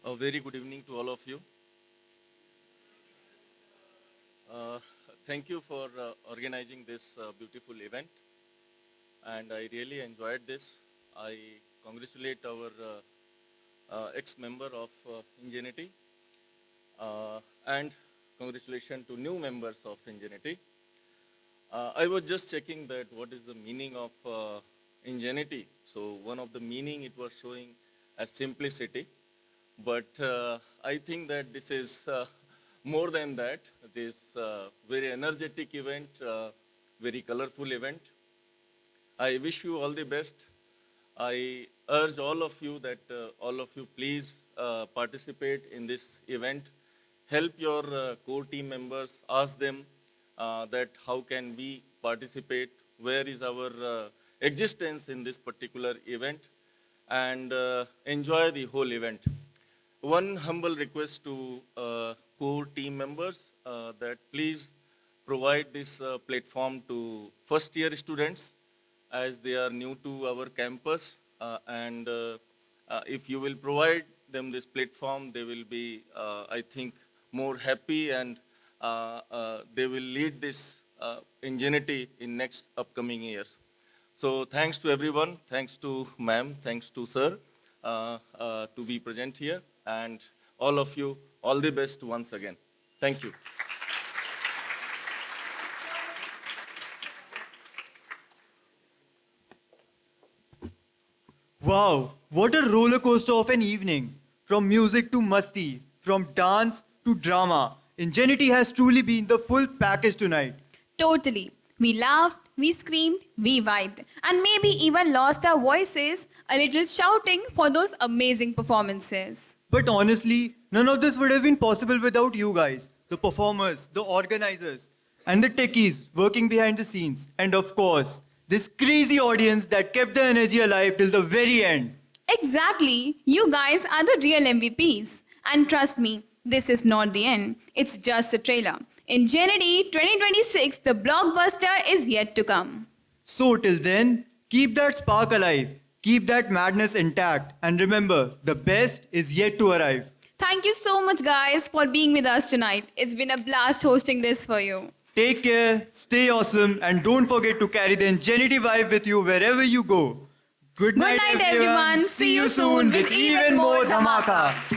A very good evening to all of you. Thank you for organizing this beautiful event, and I really enjoyed this. I congratulate our ex-member of Ingenuity, and congratulations to new members of Ingenuity. I was just checking that what is the meaning of Ingenuity. So one of the meaning it was showing as simplicity. But I think that this is more than that. This very energetic event, very colorful event. I wish you all the best. I urge all of you that all of you please participate in this event. Help your core team members. Ask them that how can we participate, where is our existence in this particular event, and enjoy the whole event. One humble request to core team members that please provide this platform to first year students as they are new to our campus, and if you will provide them this platform, they will be I think more happy, and they will lead this Ingenuity in next upcoming years. So thanks to everyone, thanks to ma'am, thanks to sir to be present here, and all of you, all the best once again. Thank you. Wow, what a roller coaster of an evening. From music to masti, from dance to drama, Ingenuity has truly been the full package tonight. Totally. We laughed, we screamed, we vibed, and maybe even lost our voices a little shouting for those amazing performances. But honestly, none of this would have been possible without you guys, the performers, the organizers, and the techies working behind the scenes. And of course, this crazy audience that kept the energy alive till the very end. Exactly. You guys are the real MVPs. And trust me, this is not the end. It's just the trailer. Ingenuity 2026, the blockbuster is yet to come. So till then, keep that spark alive, keep that madness intact, and remember, the best is yet to arrive. Thank you so much, guys, for being with us tonight. It's been a blast hosting this for you. Take care, stay awesome, and don't forget to carry the Ingenuity vibe with you wherever you go. Good night, everyone. See you soon with even more dhamaka.